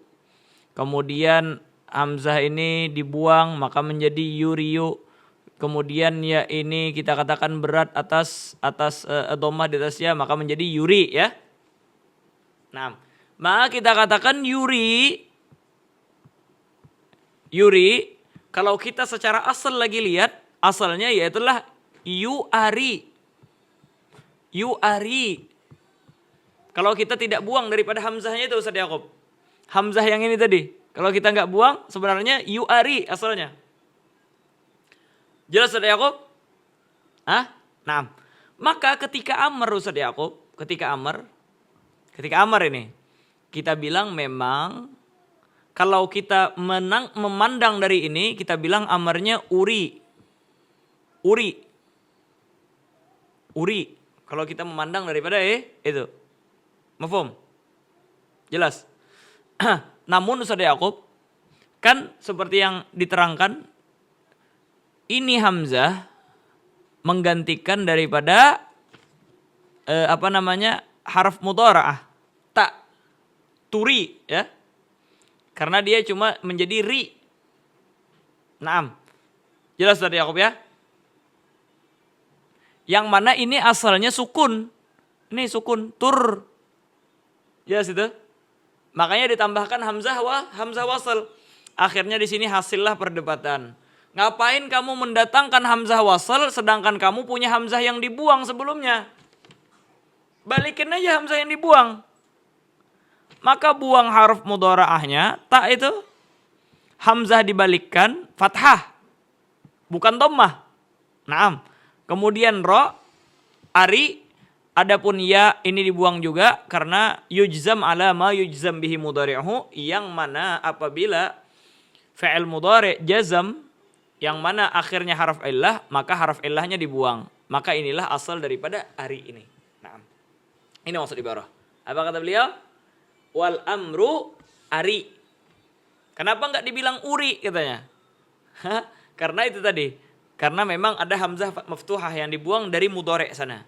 Kemudian hamzah ini dibuang maka menjadi yuriyu. Kemudian ya ini kita katakan berat atas dhammah di atasnya maka menjadi yuri ya. Nah, maka kita katakan yuri kalau kita secara asal lagi lihat asalnya yaitulah yuari. Kalau kita tidak buang daripada hamzahnya itu Ustaz Yaqub. Hamzah yang ini tadi. Kalau kita nggak buang sebenarnya yuari asalnya. Jelas Ustaz Yaqub? Nah, maka ketika amr Ustaz Yaqub, ketika amr ini kita bilang memang kalau kita memandang dari ini kita bilang amarnya uri. Kalau kita memandang daripada itu. Mafhum? Jelas? Namun Ustaz Yaqub kan seperti yang diterangkan ini hamzah menggantikan daripada harf mudhara'ah ta turi ya. Karena dia cuma menjadi ri. Naam. Jelas Ustaz Yaqub ya? Yang mana ini asalnya sukun. Ini sukun, tur. Jelas itu? Makanya ditambahkan hamzah wasal. Akhirnya di sini hasillah perdebatan. Ngapain kamu mendatangkan hamzah wasal sedangkan kamu punya hamzah yang dibuang sebelumnya? Balikin aja hamzah yang dibuang. Maka buang harf mudhara'ahnya, ta itu hamzah dibalikkan fathah. Bukan dhammah. Naam. Kemudian ro, ari, adapun ya ini dibuang juga karena yujzam ala ma yujzam bihi mudhari'uhu, yang mana apabila fi'il mudhari' jazam yang mana akhirnya harf illah, maka harf illahnya dibuang. Maka inilah asal daripada ari ini. Nah, ini maksud ibarah. Apa kata beliau? Wal amru ari. Kenapa enggak dibilang uri katanya? Karena itu tadi. Karena memang ada hamzah maftuhah yang dibuang dari mudhari' sana.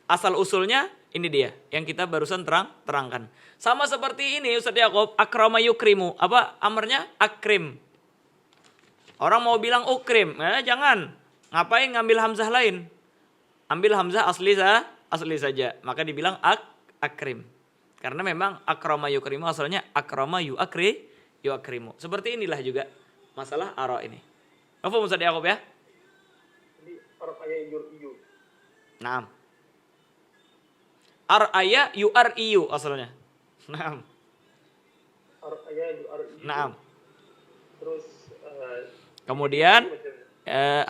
Asal usulnya ini dia yang kita barusan terangkan. Sama seperti ini Ustaz Yaqub, akrama yukrimu. Apa amarnya? Akrim. Orang mau bilang ukrim, jangan. Ngapain ngambil hamzah lain? Ambil hamzah asli saja. Maka dibilang akrim. Karena memang akrama yukrimu asalnya akrama yuakrimu. Seperti inilah juga masalah ara ini. Apa Ustaz Yaqub ya? Jadi ar'aya yuriyu. Naam. Ar'aya yuariyu asalnya. Naam. Ar'aya yuriyu. Naam. Terus kemudian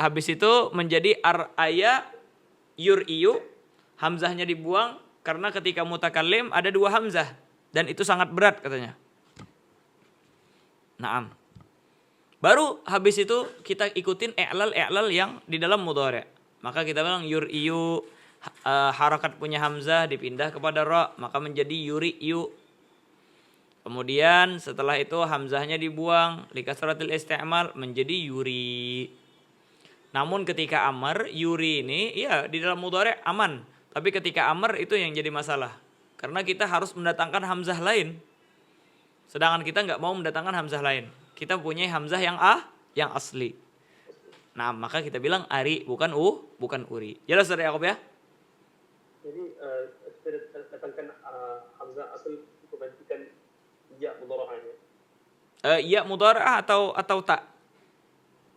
habis itu menjadi ar'aya yuriyu, hamzahnya dibuang karena ketika mutakallim ada dua hamzah dan itu sangat berat katanya. Naam. Baru habis itu kita ikutin i'lal yang di dalam mudhari'. Maka kita bilang yuriyu, harakat punya hamzah dipindah kepada ra, maka menjadi yuriyu. Kemudian setelah itu hamzahnya dibuang, likasratil isti'mal menjadi yuri. Namun ketika amr, yuri ini ya di dalam mudhari' aman. Tapi ketika amr itu yang jadi masalah. Karena kita harus mendatangkan hamzah lain. Sedangkan kita nggak mau mendatangkan hamzah lain. Kita punya hamzah yang asli. Nah, maka kita bilang ari bukan uri. Jelas Ustaz Yaqub ya? Jadi kita datangkan hamzah asli untuk gantikan ya mudhara'ahnya. Ya mudhara'ah atau tak.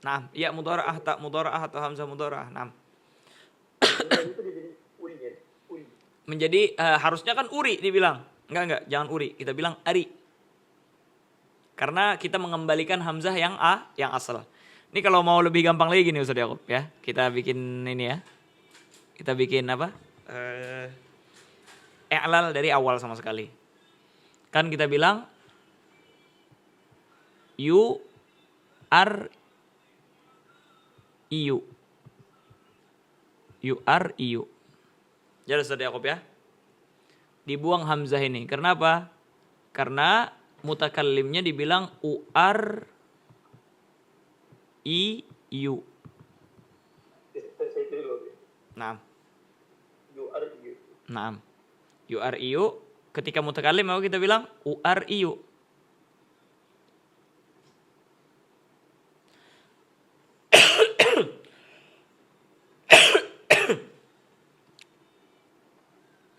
Nah, ya mudhara'ah, tak mudhara'ah atau hamzah mudhara'ah. Nah. Itu jadi uri ya. Uri. Menjadi harusnya kan uri dibilang. Enggak, jangan uri. Kita bilang ari. Karena kita mengembalikan hamzah yang asal. Ini kalau mau lebih gampang lagi gini Ustaz Yaqub ya. Kita bikin ini ya. Kita bikin apa? I'lal dari awal sama sekali. Kan kita bilang you are iu. You are iu. Jelas Ustaz Yaqub ya? Dibuang hamzah ini. Kenapa? Karena mutakallimnya dibilang uar iu. Naam. URIU. Naam. URIU. Ketika mutakalim apa kita bilang? URIU.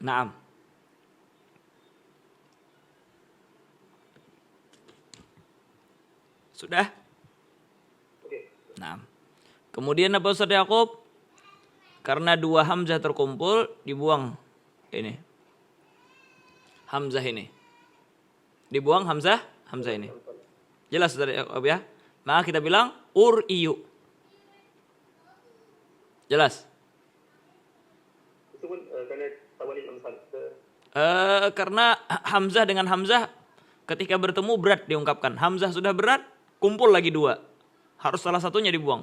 Naam. Sudah? Oke. Naam. Kemudian apa Ustaz Yaqub? Karena dua hamzah terkumpul, dibuang ini. Hamzah ini. Dibuang hamzah ini. Jelas Ustaz Yaqub ya? Maka kita bilang URIU. Jelas? Itu pun karena tawalid amsal. Karena hamzah dengan hamzah ketika bertemu berat diungkapkan. Hamzah sudah berat, kumpul lagi dua. Harus salah satunya dibuang.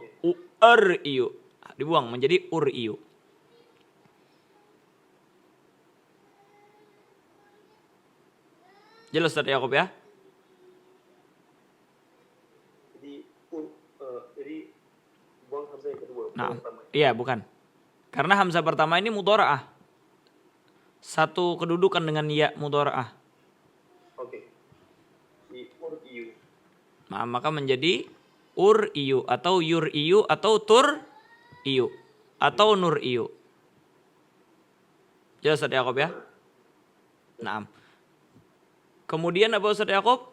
URIU. Dibuang menjadi URIU. Jelas Ustaz Yaqub ya? Jadi buang hamzah yang kedua. Nah, iya bukan. Karena hamzah pertama ini mudharaah. Satu kedudukan dengan ya mudharaah. Oke. Di URIU. Nah, maka menjadi URIU atau YURIU atau TURIU atau NURIU. Jelas Ustaz Yaqub ya? Nah. Kemudian apa Ustaz Yaqub?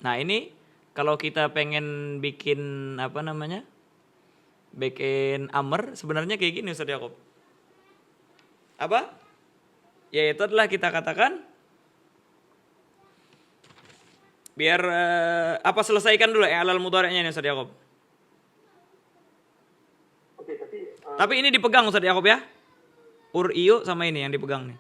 Nah, ini kalau kita pengen bikin apa namanya? Bikin amr sebenarnya kayak gini Ustaz Yaqub. Apa? Yaitu adalah kita katakan biar apa selesaikan dulu i'lal mudhari'nya ini Ustaz Yaqub. Oke, Tapi ini dipegang Ustaz Yaqub ya. URIU sama ini yang dipegang nih.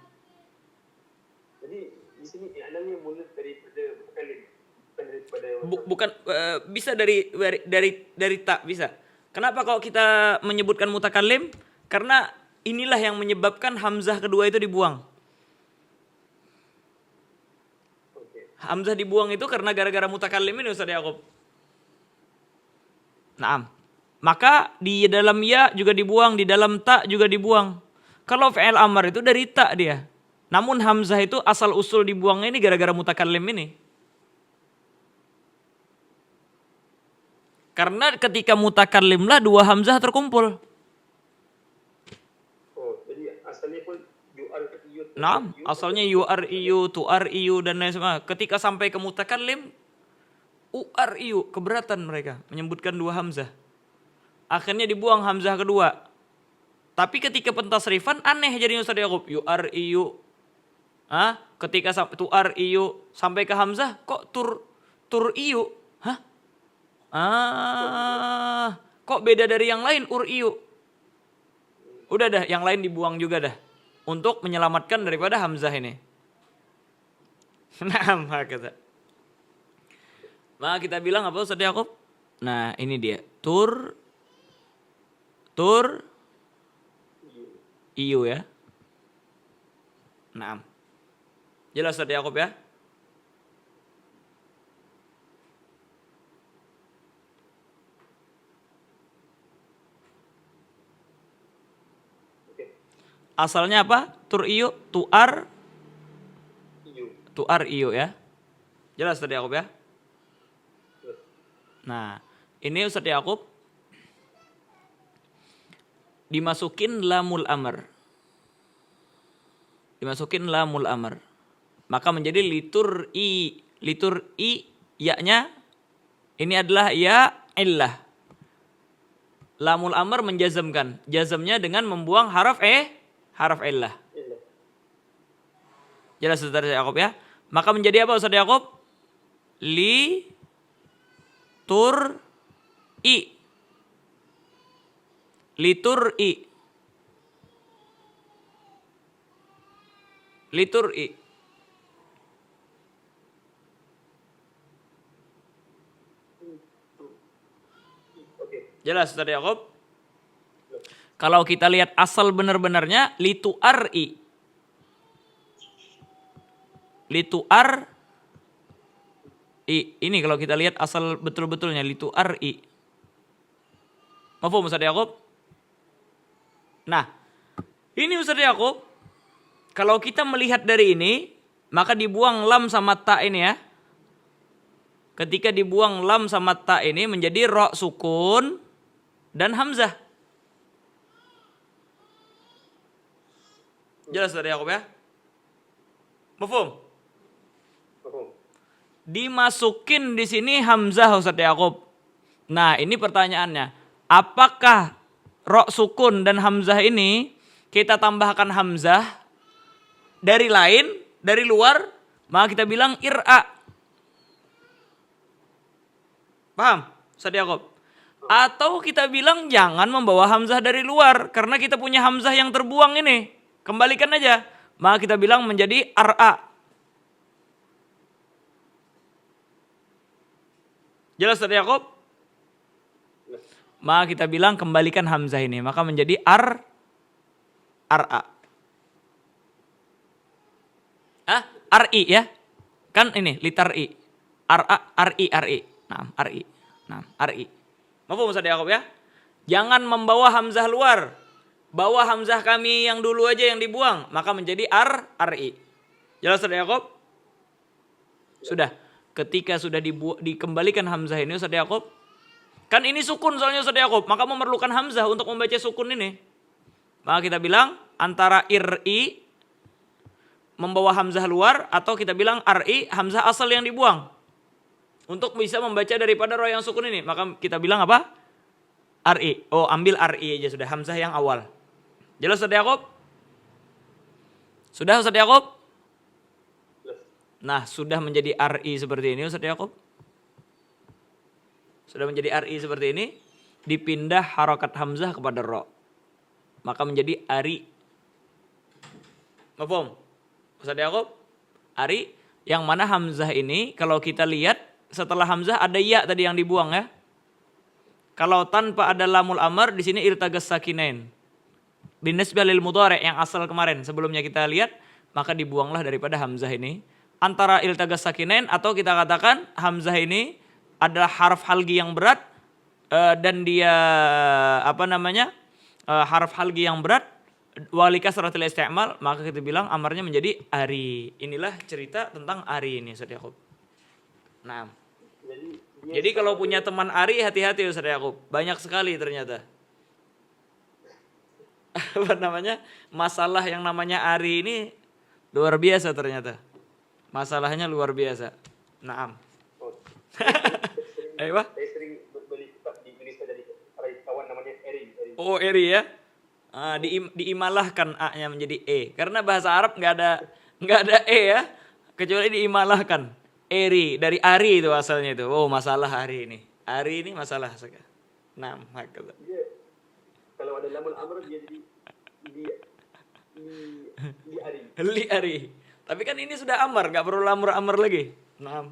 jadi di sini i'lamnya mulai daripada mutakalim, bukan daripada Bukan bisa dari tak bisa. Kenapa kalau kita menyebutkan mutakallim? Karena inilah yang menyebabkan hamzah kedua itu dibuang. Hamzah dibuang itu karena gara-gara mutakallim ini Ustaz Yaqub. Naam. Maka di dalam ya juga dibuang, di dalam ta juga dibuang. Kalau fi'il amr itu dari ta dia. Namun hamzah itu asal usul dibuangnya ini gara-gara mutakallim ini. Karena ketika mutakallim lah dua hamzah terkumpul. Oh, jadi asalnya pun URIU. Naam, asalnya URIU, TURIU dan lain sebagainya. Ketika sampai ke mutakallim, URIU, keberatan mereka menyebutkan dua hamzah. Akhirnya dibuang hamzah kedua. Tapi ketika pentasrifan aneh jadinya Ustaz Yaqub. URIU. Ketika TURIU sampai ke hamzah kok TURIU? Hah? Kok beda dari yang lain URIU? Udah dah, yang lain dibuang juga dah. Untuk menyelamatkan daripada hamzah ini. Nah, maka kita bilang apa Ustaz Yaqub? Nah, ini dia. IU ya. Nah. Jelas Ustaz Yaqub ya? Asalnya apa? TURIU, TURIU ya. Jelas Ustaz Yaqub ya? Nah, ini Ustaz Yaqub dimasukin lamul amr. Maka menjadi litur i ya-nya ini adalah ya illah. Lamul amr menjazamkan. Jazamnya dengan membuang haraf illah. Jelas Ustaz Yaqub ya? Maka menjadi apa Ustaz Yaqub? Litur-i. Jelas Ustaz Yaqub? Kalau kita lihat asal benar-benarnya litu'ar'i. Ini kalau kita lihat asal betul-betulnya litu'ar'i. Mafhum Ustaz Yaqub? Nah, Ini Ustaz Yakub, kalau kita melihat dari ini, maka dibuang lam sama ta ini ya. Ketika dibuang lam sama ta ini menjadi ro sukun dan hamzah. Jelas Ustaz Yakub ya? Mafhum? Paham? Dimasukin di sini hamzah Ustaz Yakub. Nah, ini pertanyaannya. Apakah ro sukun dan hamzah ini kita tambahkan hamzah dari lain, dari luar, maka kita bilang ir'a. Paham Ustaz Yakub? Atau kita bilang jangan membawa hamzah dari luar karena kita punya hamzah yang terbuang ini. Kembalikan aja. Maka kita bilang menjadi ar'a. Jelas Ustaz Yakub? Maka kita bilang kembalikan hamzah ini. Maka menjadi ar'a. Ar'i ya. Kan ini litar i. Ar'a, ar'i. Nah, ar'i. Nah, ar'i. Mafhum Ustaz Yakub ya? Jangan membawa hamzah luar. Bawa hamzah kami yang dulu aja yang dibuang. Maka menjadi ar'i. Jelas Ustaz Yakub? Sudah. Ketika sudah dikembalikan hamzah ini Ustaz Yakub. Kan ini sukun soalnya Ustaz Yakub. Maka memerlukan hamzah untuk membaca sukun ini. Maka kita bilang antara ir'i membawa hamzah luar atau kita bilang ar'i hamzah asal yang dibuang. Untuk bisa membaca daripada ro yang sukun ini. Maka kita bilang apa? Ar'i. Oh, ambil ar'i aja sudah. Hamzah yang awal. Jelas Ustaz Yakub? Sudah Ustaz Yakub? Nah, sudah menjadi ar'i seperti ini Ustaz Yakub. Sudah menjadi ar'i seperti ini. Dipindah harokat hamzah kepada ro. Maka menjadi ari. Mafhum? Ustaz Yakub? Ari. Yang mana hamzah ini kalau kita lihat setelah hamzah ada ya tadi yang dibuang ya. Kalau tanpa ada lamul amr di sini irtagas sakinain. Binisbah lil mudhari' yang asal kemarin sebelumnya kita lihat, maka dibuanglah daripada hamzah ini. Antara iltagas sakinain atau kita katakan hamzah ini adalah harf halgi yang berat dan dia harf halgi yang berat wali kasratil isti'mal, maka kita bilang amarnya menjadi ari. Inilah cerita tentang ari ini Ustaz Yakub. Nah. Jadi kalau punya teman ari hati-hati Ustaz Yakub. Banyak sekali ternyata. Masalah yang namanya ari ini luar biasa ternyata. Masalahnya luar biasa. Naam. Saya sering beli kitab di Indonesia dari kawan namanya Eri. Oh, Eri ya. Diimalahkan A-nya menjadi E. Karena bahasa Arab nggak ada E ya. Kecuali diimalahkan. Eri dari Ari itu asalnya itu. Oh, masalah hari ini. Ari ini masalah sekali. Naam, hakika. Kalau ada lamul amr dia jadi li ari. Li ari. Tapi kan ini sudah amar, nggak perlu amr lagi. Naam.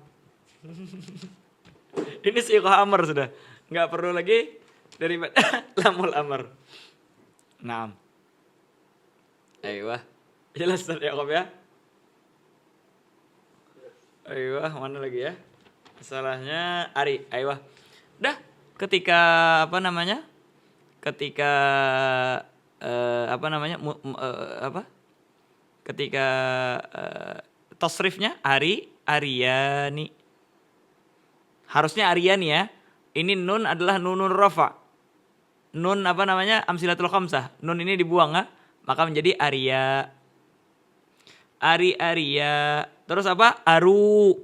Ini siqah amr sudah, nggak perlu lagi daripada lamul amr. Naam. Aiyah. Jelas Ustaz Yakub ya? Aiyah, mana lagi ya? Masalahnya ari. Aiyah. Dah, ketika ketika tasrifnya ari, ariyani. Harusnya ariyani ya. Ini nun adalah nunun rafa. Nun amsilatul khamsah. Nun ini dibuang ya. Maka menjadi ariya. Ariya. Terus apa? Aru.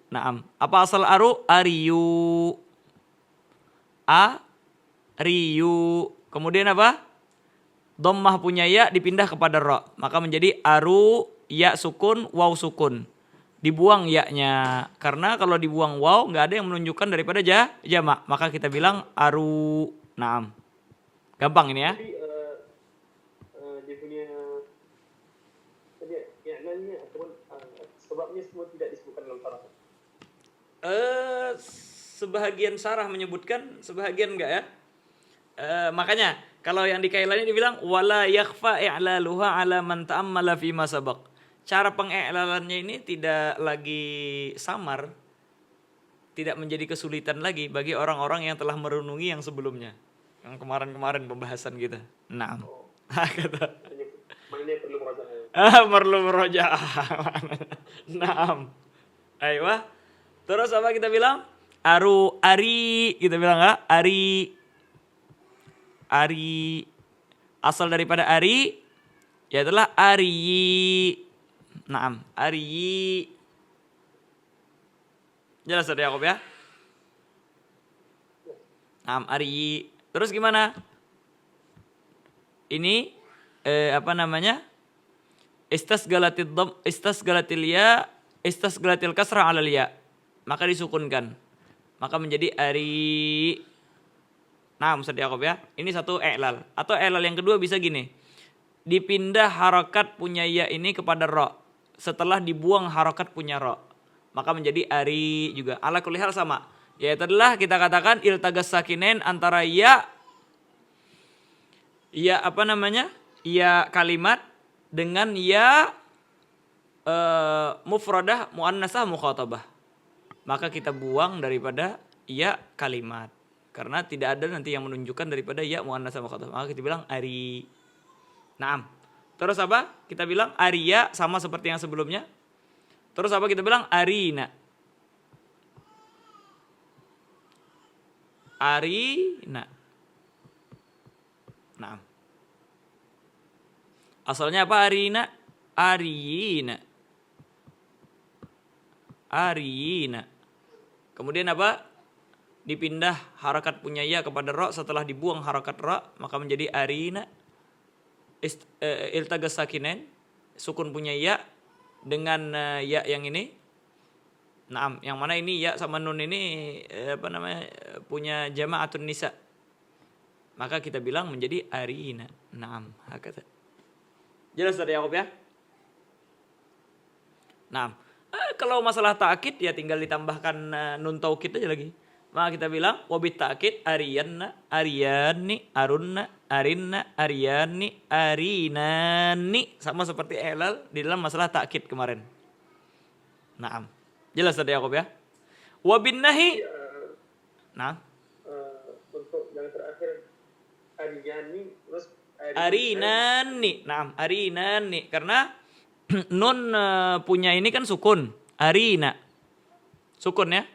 Naam. Apa asal aru? Ariyu. Riyu. Kemudian apa? Dhammah punya ya dipindah kepada ra. Maka menjadi aru, ya sukun, waw sukun. Dibuang ya-nya. Karena kalau dibuang waw nggak ada yang menunjukkan daripada jamak. Maka kita bilang aru. Naam. Gampang ini ya. Tapi dia punya i'nannya ataupun sebabnya semua tidak disebutkan dalam sarah. Sebahagian sarah menyebutkan, sebahagian enggak ya. Makanya kalau yang di Kailani dibilang wala yakhfa i'laluha ala man ta'ammala fi ma sabaq. Cara pengi'lalannya ini tidak lagi samar, tidak menjadi kesulitan lagi bagi orang-orang yang telah merenungi yang sebelumnya. Yang kemarin-kemarin pembahasan kita. Naam. Oh, Kata mana perlu merasa. perlu merojaah. Naam. Ayo. Terus apa kita bilang? Ari kita bilang enggak? Ari asal daripada ari ya adalah ari. Naam, ari. Jelas tadi Yakub ya? Naam, ari. Terus gimana? Ini apa namanya? Istasgalatil ya, istasgalatil kasra 'alal ya. Maka disukunkan. Maka menjadi ari. Nah, Ustaz Yakub ya. Ini satu i'lal. Atau i'lal yang kedua bisa gini. Dipindah harakat punya ya ini kepada ro. Setelah dibuang harakat punya ro. Maka menjadi ari juga. Ala kulli hal sama. Yaitu adalah kita katakan iltagas sakinain antara ya apa namanya? Ya kalimat dengan ya mufradah muannasah mukhatabah. Maka kita buang daripada ya kalimat. Karena tidak ada nanti yang menunjukkan daripada ya muannasah mukhatabah. Maka kita bilang ari. Naam. Terus apa? Kita bilang Arya sama seperti yang sebelumnya. Terus apa kita bilang? Arina. Arina. Naam. Asalnya apa Arina? Arina. Arina. Kemudian apa? Dipindah harakat punya ya kepada ro, setelah dibuang harakat ro maka menjadi arina. Iltagas sakinain, sukun punya ya dengan ya yang ini. Naam, yang mana ini ya sama nun ini apa namanya? Punya jama'atun nisa. Maka kita bilang menjadi arina. Naam, hakata. Jelas tadi Yakub ya? Naam. Kalau masalah ta'kid ya tinggal ditambahkan nun taukid aja lagi. Maka kita bilang wabit ta'kid ariyanna, ariyani, arunna, arinna, ariyani, arinani. Sama seperti i'lal di dalam masalah ta'kid kemarin. Naam. Jelas tadi Yakub ya? Wabin nahi. Nah. Untuk yang terakhir ariyani terus Arinani. Naam, arinani. Karena nun punya ini kan sukun. Arina. Sukun ya.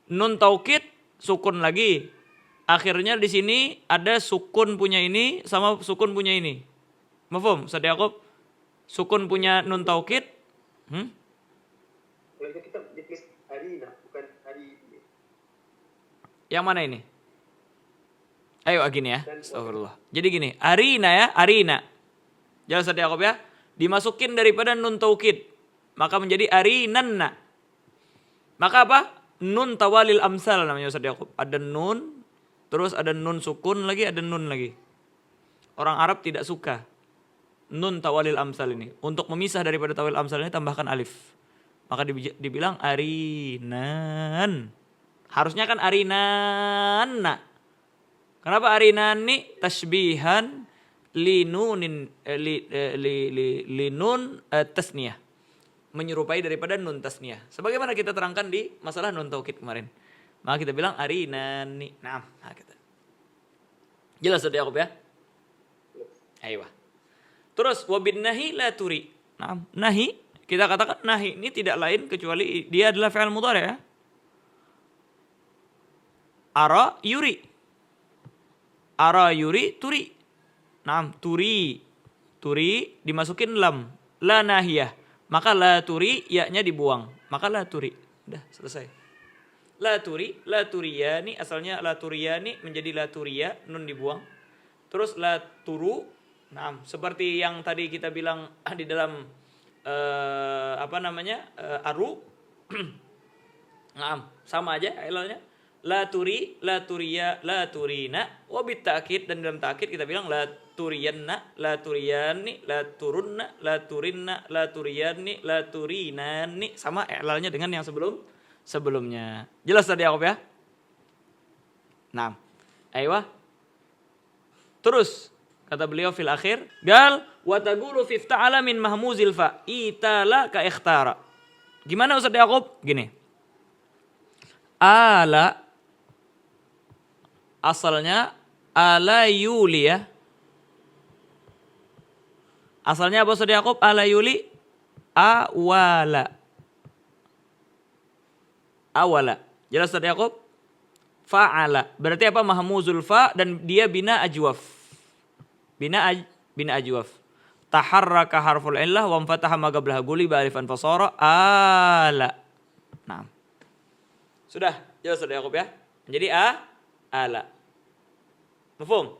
Nun taukid sukun lagi. Akhirnya di sini ada sukun punya ini sama sukun punya ini. Mafhum, Ustaz Yakub? Sukun punya nun taukid. Kalau itu kita ditulis arina bukan ari. Yang mana ini? Ayo gini ya. Astagfirullah. Jadi gini, arina ya, arina. Jelas Ustaz Yakub ya? Dimasukin daripada nun taukid. Maka menjadi arinanna. Maka apa? Nun tawalil amsal namanya Ustaz Yakub. Ada nun, terus ada nun sukun lagi, ada nun lagi. Orang Arab tidak suka nun tawalil amsal ini. Untuk memisah daripada tawalil amsal ini tambahkan alif. Maka dibilang arinan. Harusnya kan arinanna. Kenapa arinani? Tasbihan linunin linun tasniyah. Menyerupai daripada nun tasniyah. Sebagaimana kita terangkan di masalah nun taukid kemarin. Maka kita bilang arinani. Nah, kita. Jelas Ustaz Yakub ya? Ayo. Terus wabin nahi la turi. Nah, nahi kita katakan nahi ini tidak lain kecuali dia adalah fi'il mudhari ya. Ara yuri. Ara yuri turi. Nah, turi. Turi dimasukin lam. La nahiyah. Maka la turi ya-nya dibuang. Maka la turi. Udah selesai. La turi, la turiyani asalnya la turiyani menjadi la turiya, nun dibuang. Terus la turu. Nah, seperti yang tadi kita bilang di dalam apa namanya? Aru. Nah, sama aja ilalnya. La turi, la turiya, la turina. Wa bit ta'kid dan dalam ta'kid kita bilang la turiyanna, la turiyani, la turunna, la turinna, la turiyani, la turinani. Sama i'lalnya dengan yang sebelumnya. Jelas tadi Yakub ya? Nah, ayo. Terus kata beliau fil akhir, gal wa taqulu fi ta'ala min mahmuzil fa itala ka ikhtara. Gimana Ustaz Yakub? Gini. Ala asalnya ala yuli ya. Asalnya apa Ustaz Yaqub? Ala yuli awala. Awala. Jelas Ustaz Yaqub? Fa'ala. Berarti apa? Mahmuzul fa dan dia bina ajwaf. Bina ajwaf. Taharraka harful illah wa fataha ma qablaha guliba alifan fasara ala. Nah. Sudah, jelas Ustaz Yaqub ya? Menjadi ala. Mafhum?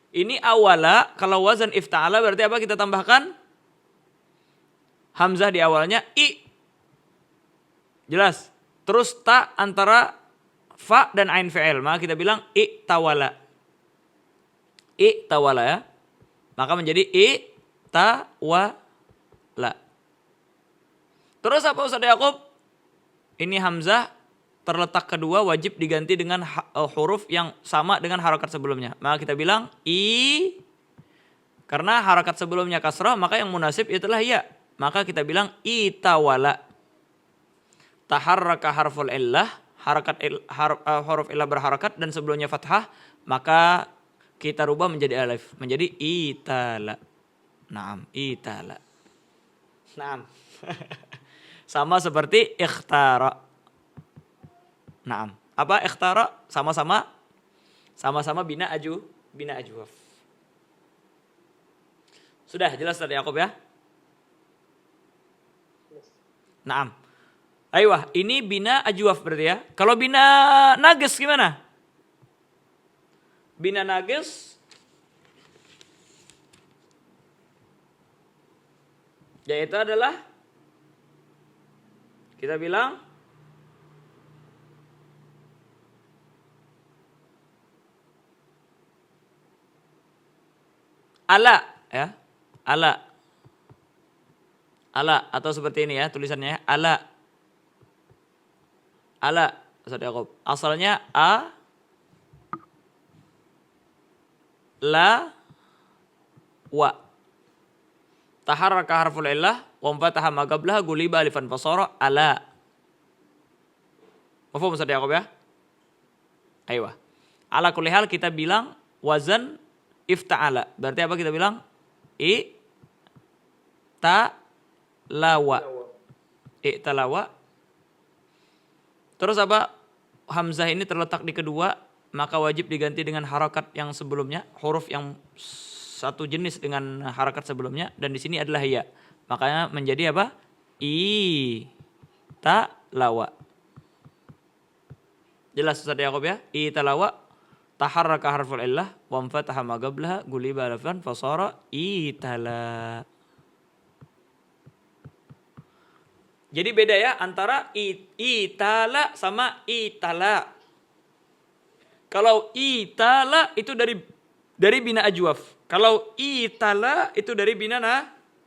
Ini awala, kalau wazan ifta'ala berarti apa? Kita tambahkan hamzah di awalnya i. Jelas? Terus ta antara fa dan ain fi'il. Maka kita bilang i'tawala. I'tawala ya. Maka menjadi i'tawala. Terus apa Ustaz Yaqub? Ini hamzah terletak kedua wajib diganti dengan huruf yang sama dengan harakat sebelumnya. Maka kita bilang i, karena harakat sebelumnya kasrah, maka yang munasib itulah ya. Maka kita bilang itawala. Taharraka harful illah, huruf illah berharakat dan sebelumnya fathah, maka kita rubah menjadi alif, menjadi itala. Naam, itala. Naam. Sama seperti ikhtara. Naam. Apa ikhtara? Sama-sama bina ajwaf. Sudah jelas Ustaz Yaqub ya? Naam. Aiyah, ini bina ajwaf berarti ya. Kalau bina nagis gimana? Bina nagis yaitu adalah kita bilang ala ya. Ala atau seperti ini ya tulisannya ya. Ala Ustaz Yaqub. Asalnya a la wa. Taharraka harful illah wa fataha ma qablaha guliba alifan fasara ala. Mafhum Ustaz Yaqub ya? Aiyah. Ala kulli hal kita bilang wazan ifta'ala. Berarti apa kita bilang? I'talawa. Terus apa? Hamzah ini terletak di kedua, maka wajib diganti dengan harakat yang sebelumnya, huruf yang satu jenis dengan harakat sebelumnya, dan di sini adalah ya. Makanya menjadi apa? I'talawa. Jelas Ustaz Yaqub ya? I'talawa. Taharraka harful illah wa fataha ma qablaha guliba alifan fasara itala. Jadi beda ya antara itala sama itala. Kalau itala itu dari bina ajwaf. Kalau itala itu dari bina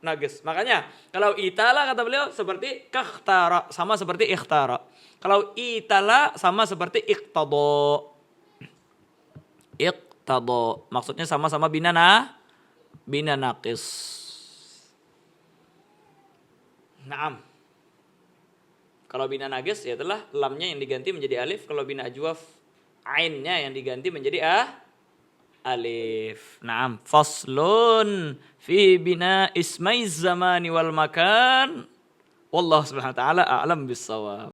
nagis. Makanya kalau itala kata beliau seperti kakhtara, sama seperti ikhtara. Kalau itala sama seperti iqtada. Iqtado. Maksudnya sama-sama bina naqis. Naam. Kalau bina naqis ya adalah lamnya yang diganti menjadi alif. Kalau bina ajwaf ainnya yang diganti menjadi alif. Naam. Faslun fi bina ismai zamani wal makan. Wallahu subhanahu wa ta'ala a'lam bissawab.